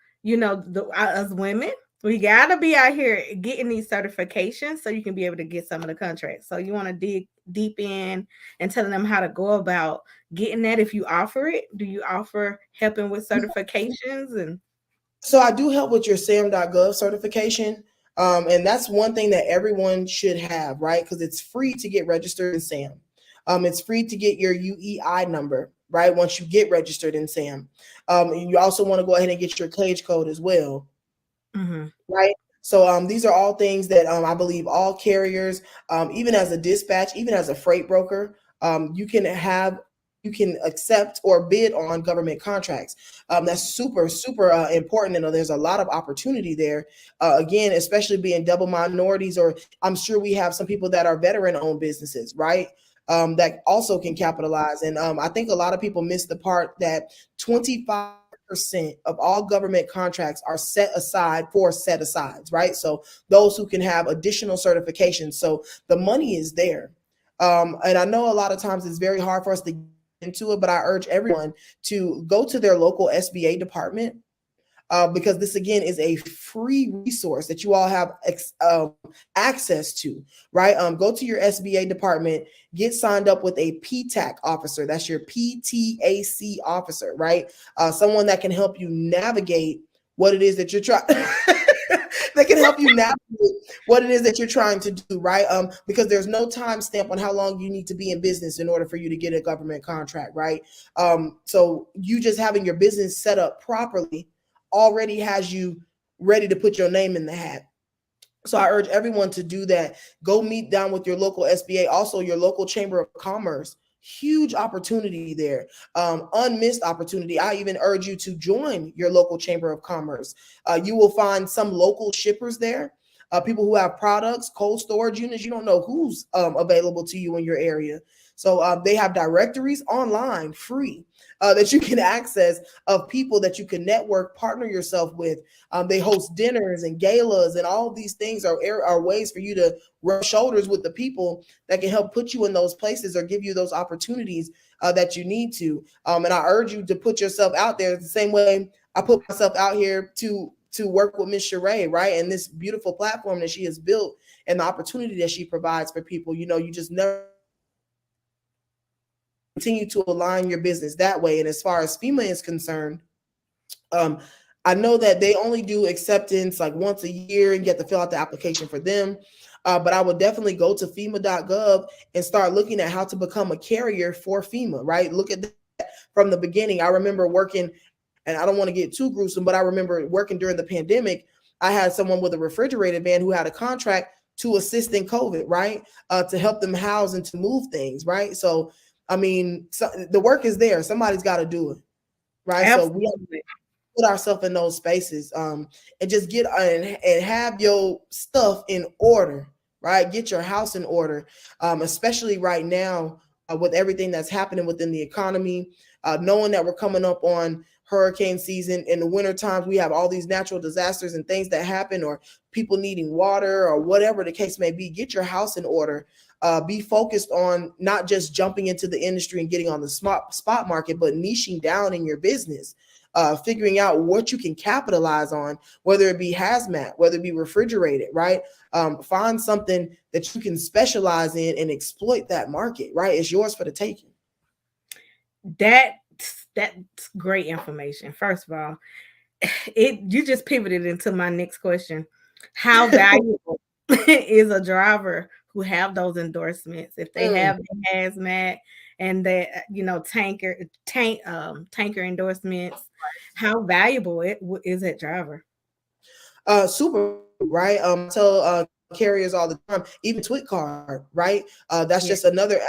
as women, we got to be out here getting these certifications so you can be able to get some of the contracts. So you want to dig deep in and telling them how to go about getting that. If you offer it, do you offer helping with certifications? And so I do help with your SAM.gov certification. And that's one thing that everyone should have, right? Because it's free to get registered in SAM. It's free to get your UEI number, right? Once you get registered in SAM. And you also want to go ahead and get your cage code as well, right? So these are all things that I believe all carriers, even as a dispatch, even as a freight broker, you can accept or bid on government contracts. That's super important, and there's a lot of opportunity there. Again, especially being double minorities, or I'm sure we have some people that are veteran-owned businesses, right? That also can capitalize. And I think a lot of people miss the part that 25% of all government contracts are set aside for set-asides, right? So those who can have additional certifications. So the money is there. And I know a lot of times it's very hard for us to get into it, but I urge everyone to go to their local SBA department, because this, again, is a free resource that you all have access to, right? Go to your SBA department, get signed up with a PTAC officer. That's your PTAC officer, right? Someone that can help you navigate what it is that you're trying. That can help you navigate what it is that you're trying to do, right? Because there's no time stamp on how long you need to be in business in order for you to get a government contract, right? So you just having your business set up properly already has you ready to put your name in the hat. So I urge everyone to do that. Go meet down with your local SBA, also your local Chamber of Commerce. Huge opportunity there, unmissed opportunity. I even urge you to join your local Chamber of Commerce. You will find some local shippers there, people who have products, cold storage units. You don't know who's available to you in your area. So they have directories online, free, that you can access, of people that you can network, partner yourself with. They host dinners and galas, and all of these things are ways for you to rub shoulders with the people that can help put you in those places or give you those opportunities that you need to. And I urge you to put yourself out there the same way I put myself out here to work with Miss Sheree, right? And this beautiful platform that she has built and the opportunity that she provides for people. You just never continue to align your business that way. And as far as FEMA is concerned, I know that they only do acceptance like once a year, and you have to fill out the application for them. But I would definitely go to FEMA.gov and start looking at how to become a carrier for FEMA, right? Look at that from the beginning. I remember working, and I don't want to get too gruesome, but I remember working during the pandemic. I had someone with a refrigerated van who had a contract to assist in COVID, right? To help them house and to move things, right? So, I mean, the work is there. Somebody's got to do it, right? Absolutely. So we put ourselves in those spaces, and just get and have your stuff in order, right? Get your house in order, especially right now with everything that's happening within the economy, knowing that we're coming up on hurricane season. In the winter times, we have all these natural disasters and things that happen, or people needing water, or whatever the case may be. Get your house in order. Be focused on not just jumping into the industry and getting on the spot market, but niching down in your business. Figuring out what you can capitalize on, whether it be hazmat, whether it be refrigerated, right? Find something that you can specialize in and exploit that market, right? It's yours for the taking. That's great information. First of all, you just pivoted into my next question. How valuable is a driver who have those endorsements? If they have the hazmat and that tanker endorsements. How valuable is that driver? Super, right? Tell carriers all the time, even Twit card, right? That's just another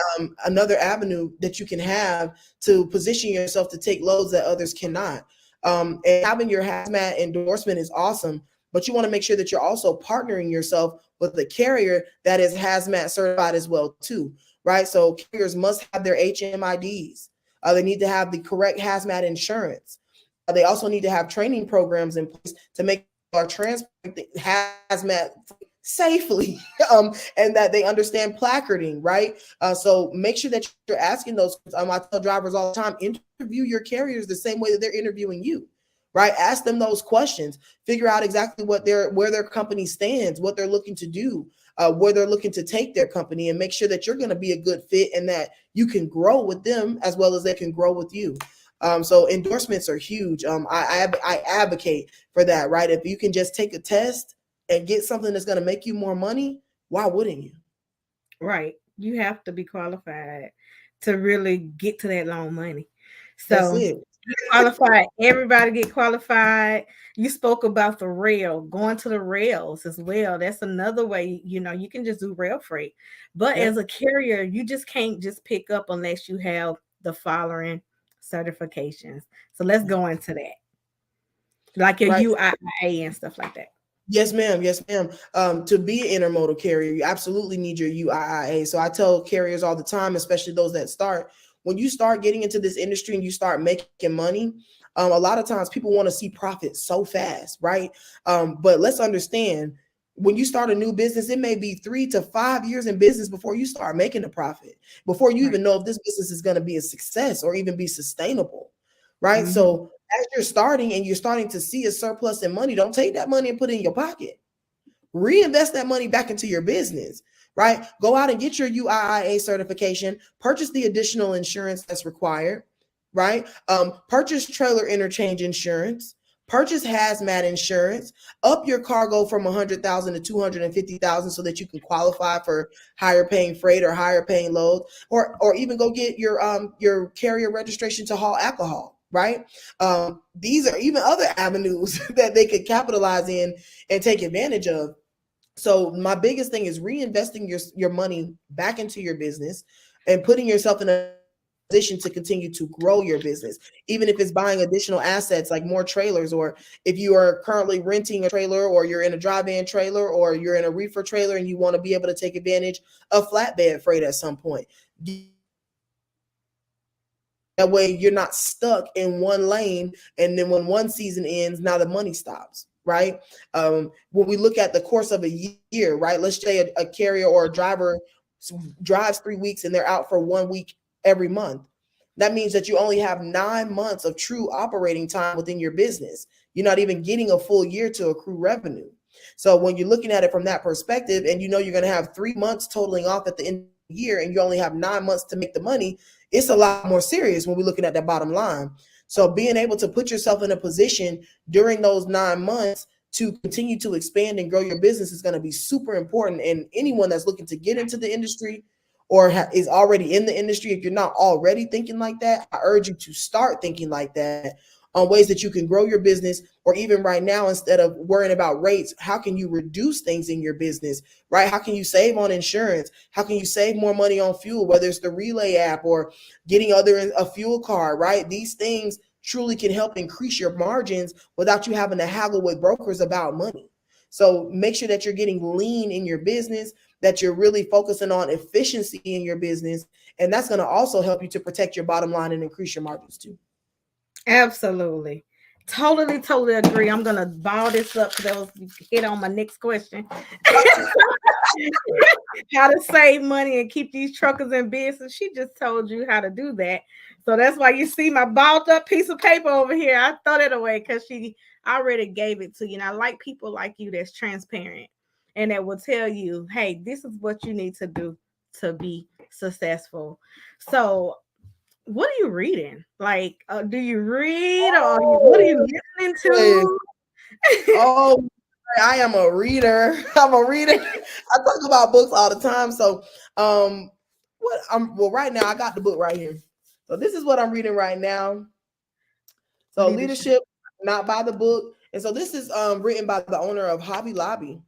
avenue that you can have to position yourself to take loads that others cannot. And having your hazmat endorsement is awesome, but you want to make sure that you're also partnering yourself with a carrier that is hazmat certified as well too, right? So carriers must have their HMIDs. They need to have the correct hazmat insurance. They also need to have training programs in place to make our transport hazmat safely, and that they understand placarding, right? So make sure that you're asking those. I tell drivers all the time, interview your carriers the same way that they're interviewing you, right? Ask them those questions. Figure out exactly where their company stands, what they're looking to do, where they're looking to take their company, and make sure that you're going to be a good fit and that you can grow with them as well as they can grow with you. So endorsements are huge. I advocate for that, right? If you can just take a test and get something that's going to make you more money, why wouldn't you? Right. You have to be qualified to really get to that loan money. That's So it. Qualified. Everybody get qualified. You spoke about the rail, going to the rails as well. That's another way, you can just do rail freight. But as a carrier, you just can't just pick up unless you have the following certifications. So let's go into that. Like your UIA and stuff like that. Yes, ma'am. Yes, ma'am. To be an intermodal carrier, you absolutely need your UIA. So I tell carriers all the time, especially those that start, when you start getting into this industry and you start making money, a lot of times people want to see profit so fast, right? But let's understand, when you start a new business, it may be 3 to 5 years in business before you start making a profit, before you even know if this business is going to be a success or even be sustainable, right? Mm-hmm. So as you're starting and you're starting to see a surplus in money, don't take that money and put it in your pocket. Reinvest that money back into your business, right? Go out and get your UIA certification, purchase the additional insurance that's required, right? Purchase trailer interchange insurance, purchase hazmat insurance, up your cargo from 100,000 to 250,000 so that you can qualify for higher paying freight or higher paying loads, or even go get your carrier registration to haul alcohol, right? These are even other avenues that they could capitalize in and take advantage of. So my biggest thing is reinvesting your money back into your business and putting yourself in a position to continue to grow your business, even if it's buying additional assets like more trailers, or if you are currently renting a trailer, or you're in a dry-van trailer, or you're in a reefer trailer and you want to be able to take advantage of flatbed freight at some point. That way you're not stuck in one lane, and then when one season ends, now the money stops, right? When we look at the course of a year, right? Let's say a carrier or a driver drives 3 weeks and they're out for 1 week every month. That means that you only have 9 months of true operating time within your business. You're not even getting a full year to accrue revenue. So when you're looking at it from that perspective, and you're going to have 3 months totaling off at the end of the year, and you only have 9 months to make the money, it's a lot more serious when we're looking at that bottom line. So being able to put yourself in a position during those 9 months to continue to expand and grow your business is going to be super important. And anyone that's looking to get into the industry or is already in the industry, if you're not already thinking like that, I urge you to start thinking like that on ways that you can grow your business. Or even right now, instead of worrying about rates, how can you reduce things in your business, right? How can you save on insurance? How can you save more money on fuel, whether it's the Relay app or getting a fuel card, right? These things truly can help increase your margins without you having to haggle with brokers about money. So make sure that you're getting lean in your business, that you're really focusing on efficiency in your business. And that's going to also help you to protect your bottom line and increase your margins too. Absolutely. Totally agree. I'm going to ball this up because that was hit on my next question. How to save money and keep these truckers in business. She just told you how to do that. So that's why you see my balled up piece of paper over here. I throw it away because she already gave it to you. And I like people like you that's transparent and that will tell you, hey, this is what you need to do to be successful. So what are you reading? Like, do you read or what are you listening to? Oh, I am a reader. I'm a reader. I talk about books all the time. So well, right now I got the book right here. So this is what I'm reading right now. So leadership, not by the book. And so this is written by the owner of Hobby Lobby.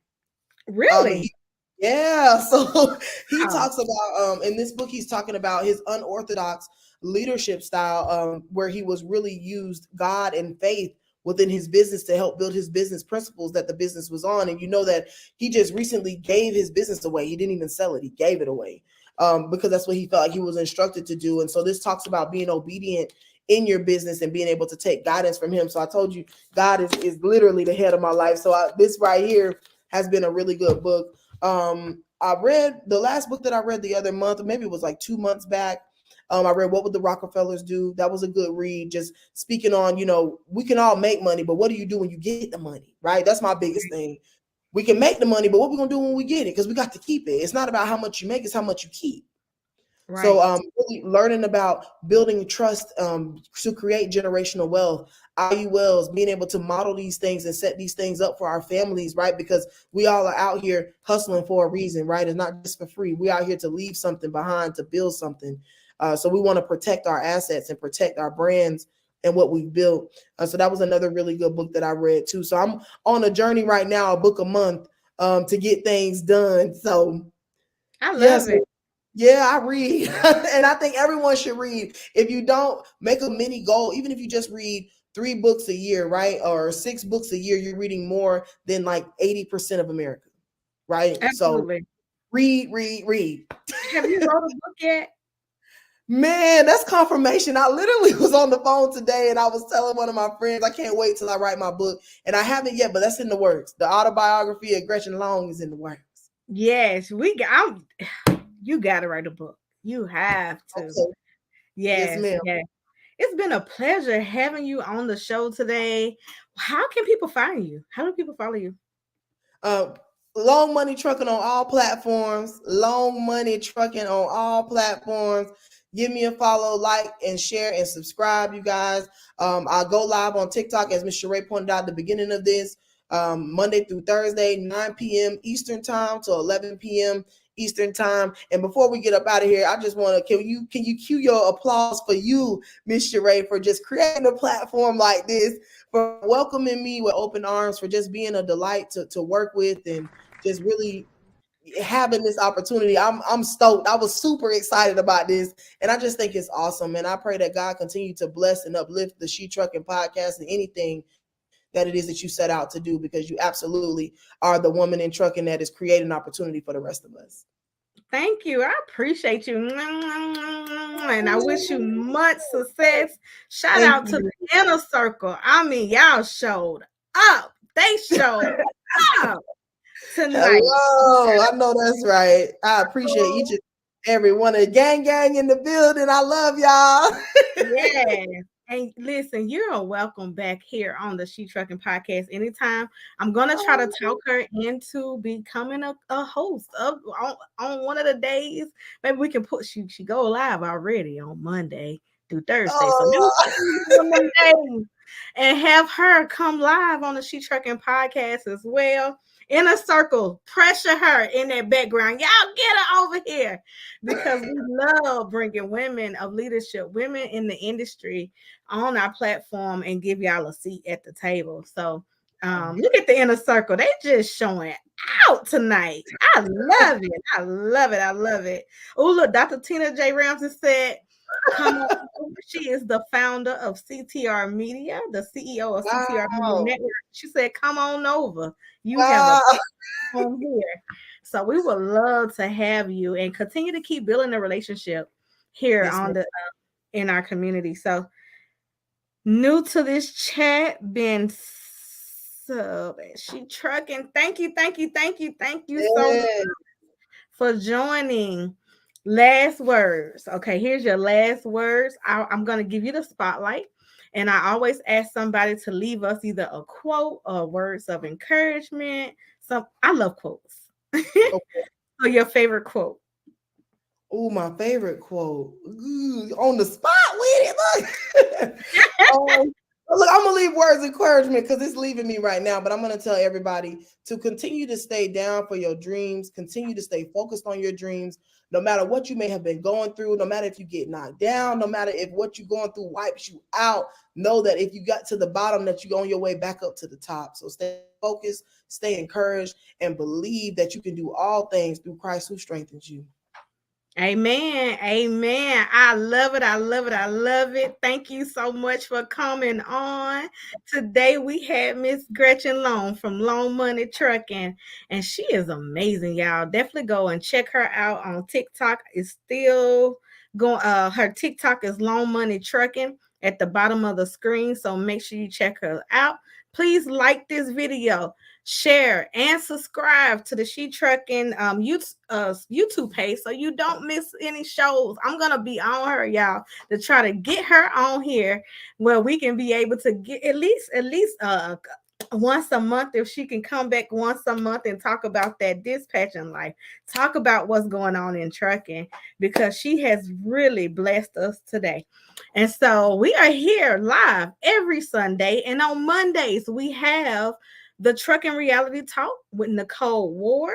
Really? Yeah. So he talks about in this book, he's talking about his unorthodox leadership style, where he was really used God and faith within his business to help build his business principles that the business was on. And you know that he just recently gave his business away. He didn't even sell it. He gave it away because that's what he felt like he was instructed to do. And so this talks about being obedient in your business and being able to take guidance from him. So I told you, God is literally the head of my life. So this right here has been a really good book. I read the last book that I read the other month, maybe it was like 2 months back. I read What Would the Rockefellers Do? That was a good read. Just speaking on, we can all make money, but what do you do when you get the money, right? That's my biggest thing. We can make the money, but what we're going to do when we get it? Because we got to keep it. It's not about how much you make, it's how much you keep. Right. So really learning about building trust to create generational wealth, IULs, being able to model these things and set these things up for our families, right? Because we all are out here hustling for a reason, right? It's not just for free. We out here to leave something behind, to build something. So we want to protect our assets and protect our brands and what we've built. So that was another really good book that I read too. So I'm on a journey right now, a book a month to get things done. So I love it. Yeah, I read. And I think everyone should read. If you don't, make a mini goal. Even if you just read 3 books a year, right? Or 6 books a year, you're reading more than like 80% of America, right? Absolutely. So read. Have you wrote a book yet? Man, that's confirmation. I literally was on the phone today and I was telling one of my friends, I can't wait till I write my book. And I haven't yet, but that's in the works. The autobiography of Gretchen Long is in the works. Yes, you got to write a book. You have to. Okay. Yes, ma'am. Yes. It's been a pleasure having you on the show today. How can people find you? How do people follow you? Long Money Trucking on all platforms. Long Money Trucking on all platforms. Give me a follow, like, and share, and subscribe, you guys. I'll go live on TikTok, as Ms. Sheree pointed out at the beginning of this, Monday through Thursday, 9 p.m. Eastern time to 11 p.m. Eastern time. And before we get up out of here, I just want to, can you cue your applause for you, Ms. Sheree, for just creating a platform like this, for welcoming me with open arms, for just being a delight to work with, and just really having this opportunity. I'm stoked. I was super excited about this, and I just think it's awesome. And I pray that God continue to bless and uplift the She Trucking podcast and anything that it is that you set out to do, because you absolutely are the woman in trucking that is creating opportunity for the rest of us. Thank you. I appreciate you. And I wish you much success. Shout out to the inner circle. I mean, y'all showed up. They showed up tonight. Hello. I know that's right. I appreciate each and every one of the gang in the building. I love y'all. Yes. And listen, you're welcome back here on the She Trucking podcast anytime. I'm gonna try to talk her into becoming a host on one of the days. Maybe we can put she go live already on Monday through Thursday. So maybe Monday and have her come live on the She Trucking podcast as well. Inner circle, pressure her in that background. Y'all get her over here, because we love bringing women of leadership, women in the industry on our platform, and give y'all a seat at the table. So look at the inner circle. They just showing out tonight. I love it. I love it. I love it. Oh, look, Dr. Tina J. Ramsey said, come on. She is the founder of CTR Media, the CEO of CTR Media Network. She said, come on over. You have a home here. So we would love to have you and continue to keep building the relationship here in our community. So new to this chat, been She Trucking. Thank you so much for joining. Last words. Okay, here's your last words. I'm going to give you the spotlight. And I always ask somebody to leave us either a quote or words of encouragement. I love quotes. Okay. So your favorite quote. Oh, my favorite quote. Ooh, on the spot with it. Look. Look, I'm gonna leave words of encouragement because it's leaving me right now. But I'm gonna tell everybody to continue to stay down for your dreams, continue to stay focused on your dreams, no matter what you may have been going through, no matter if you get knocked down, no matter if what you're going through wipes you out. Know that if you got to the bottom, that you're on your way back up to the top. So stay focused, stay encouraged, and believe that you can do all things through Christ who strengthens you. Amen. Amen. I love it. I love it. I love it. Thank you so much for coming on. Today we had Miss Gretchen Long from Long Money Trucking, and she is amazing, y'all. Definitely go and check her out on TikTok. It's still going. Her TikTok is Long Money Trucking at the bottom of the screen. So make sure you check her out. Please like this video, share, and subscribe to the She Trucking YouTube page so you don't miss any shows. I'm gonna be on her, y'all, to try to get her on here where we can be able to get at least once a month. If she can come back once a month and talk about that dispatching life, talk about what's going on in trucking, because she has really blessed us today. And so we are here live every Sunday, and on Mondays we have the Trucking Reality Talk with Nicole Ward.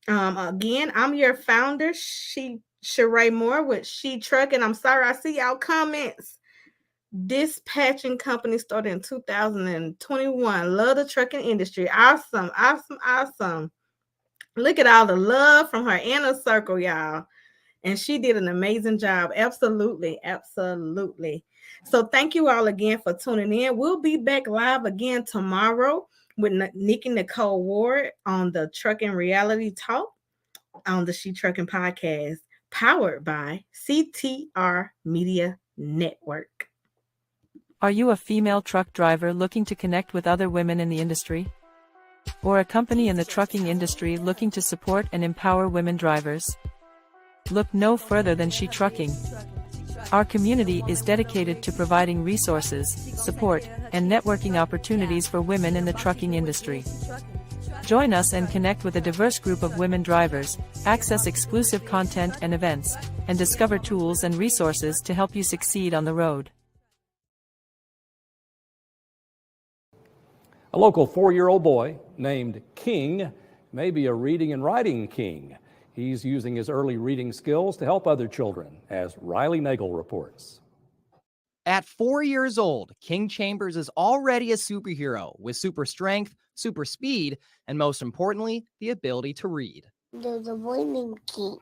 Again, I'm your founder, Sheree Moore with She Trucking. I'm sorry, I see y'all comments. Dispatching company started in 2021. Love the trucking industry. Awesome, awesome, awesome. Look at all the love from her inner circle, y'all. And she did an amazing job. Absolutely, absolutely. So thank you all again for tuning in. We'll be back live again tomorrow with Nikki Nicole Ward on the Trucking Reality Talk on the She Trucking Podcast, powered by CTR Media Network. Are you a female truck driver looking to connect with other women in the industry? Or a company in the trucking industry looking to support and empower women drivers? Look no further than She Trucking. Our community is dedicated to providing resources, support, and networking opportunities for women in the trucking industry. Join us and connect with a diverse group of women drivers, access exclusive content and events, and discover tools and resources to help you succeed on the road. A local 4-year-old boy named King may be a reading and writing king. He's using his early reading skills to help other children, as Riley Nagel reports. At 4 years old, King Chambers is already a superhero with super strength, super speed, and most importantly, the ability to read. There's a boy named King.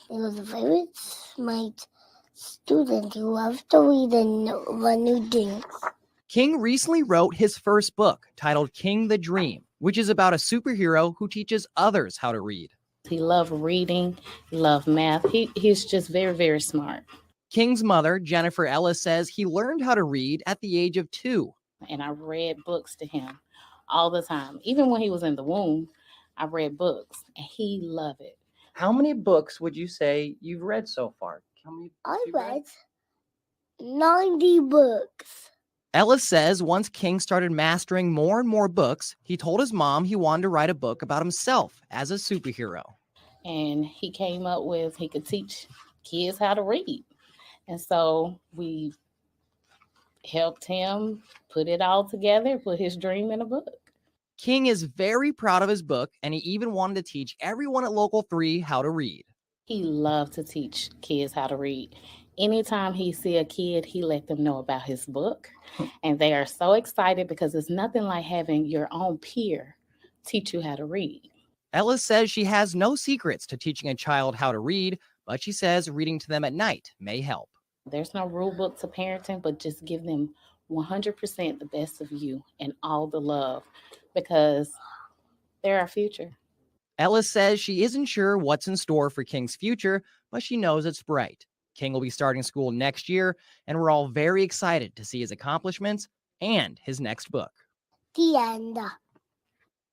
He was a very smart student who loves to read and learn new things. King recently wrote his first book, titled King the Dream, which is about a superhero who teaches others how to read. He loved reading, loved math. He's just very, very smart. King's mother, Jennifer Ellis, says he learned how to read at the age of 2. And I read books to him all the time. Even when he was in the womb, I read books, and he loved it. How many books would you say you've read so far? I read 90 books. Ellis says once King started mastering more and more books, he told his mom he wanted to write a book about himself as a superhero. And he came up with he could teach kids how to read. And so we helped him put it all together, put his dream in a book. King is very proud of his book, and he even wanted to teach everyone at Local 3 how to read. He loved to teach kids how to read. Anytime he see a kid, he let them know about his book. And they are so excited because it's nothing like having your own peer teach you how to read. Ellis says she has no secrets to teaching a child how to read, but she says reading to them at night may help. There's no rule book to parenting, but just give them 100% the best of you and all the love, because they're our future. Ellis says she isn't sure what's in store for King's future, but she knows it's bright. King will be starting school next year, and we're all very excited to see his accomplishments and his next book. The end.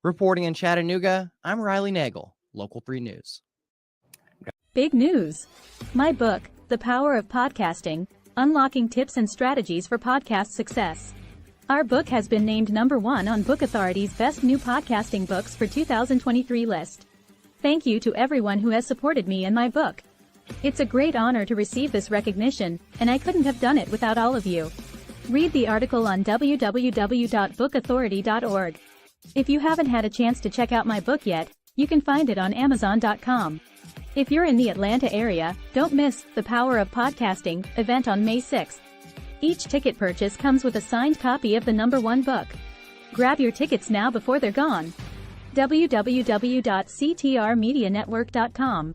Reporting in Chattanooga, I'm Riley Nagel, Local 3 News. Big news! My book, The Power of Podcasting, Unlocking Tips and Strategies for Podcast Success. Our book has been named #1 on Book Authority's Best New Podcasting Books for 2023 list. Thank you to everyone who has supported me and my book. It's a great honor to receive this recognition, and I couldn't have done it without all of you. Read the article on www.bookauthority.org. If you haven't had a chance to check out my book yet, you can find it on Amazon.com. If you're in the Atlanta area, don't miss The Power of Podcasting event on May 6th. Each ticket purchase comes with a signed copy of the #1 book. Grab your tickets now before they're gone. www.ctrmedianetwork.com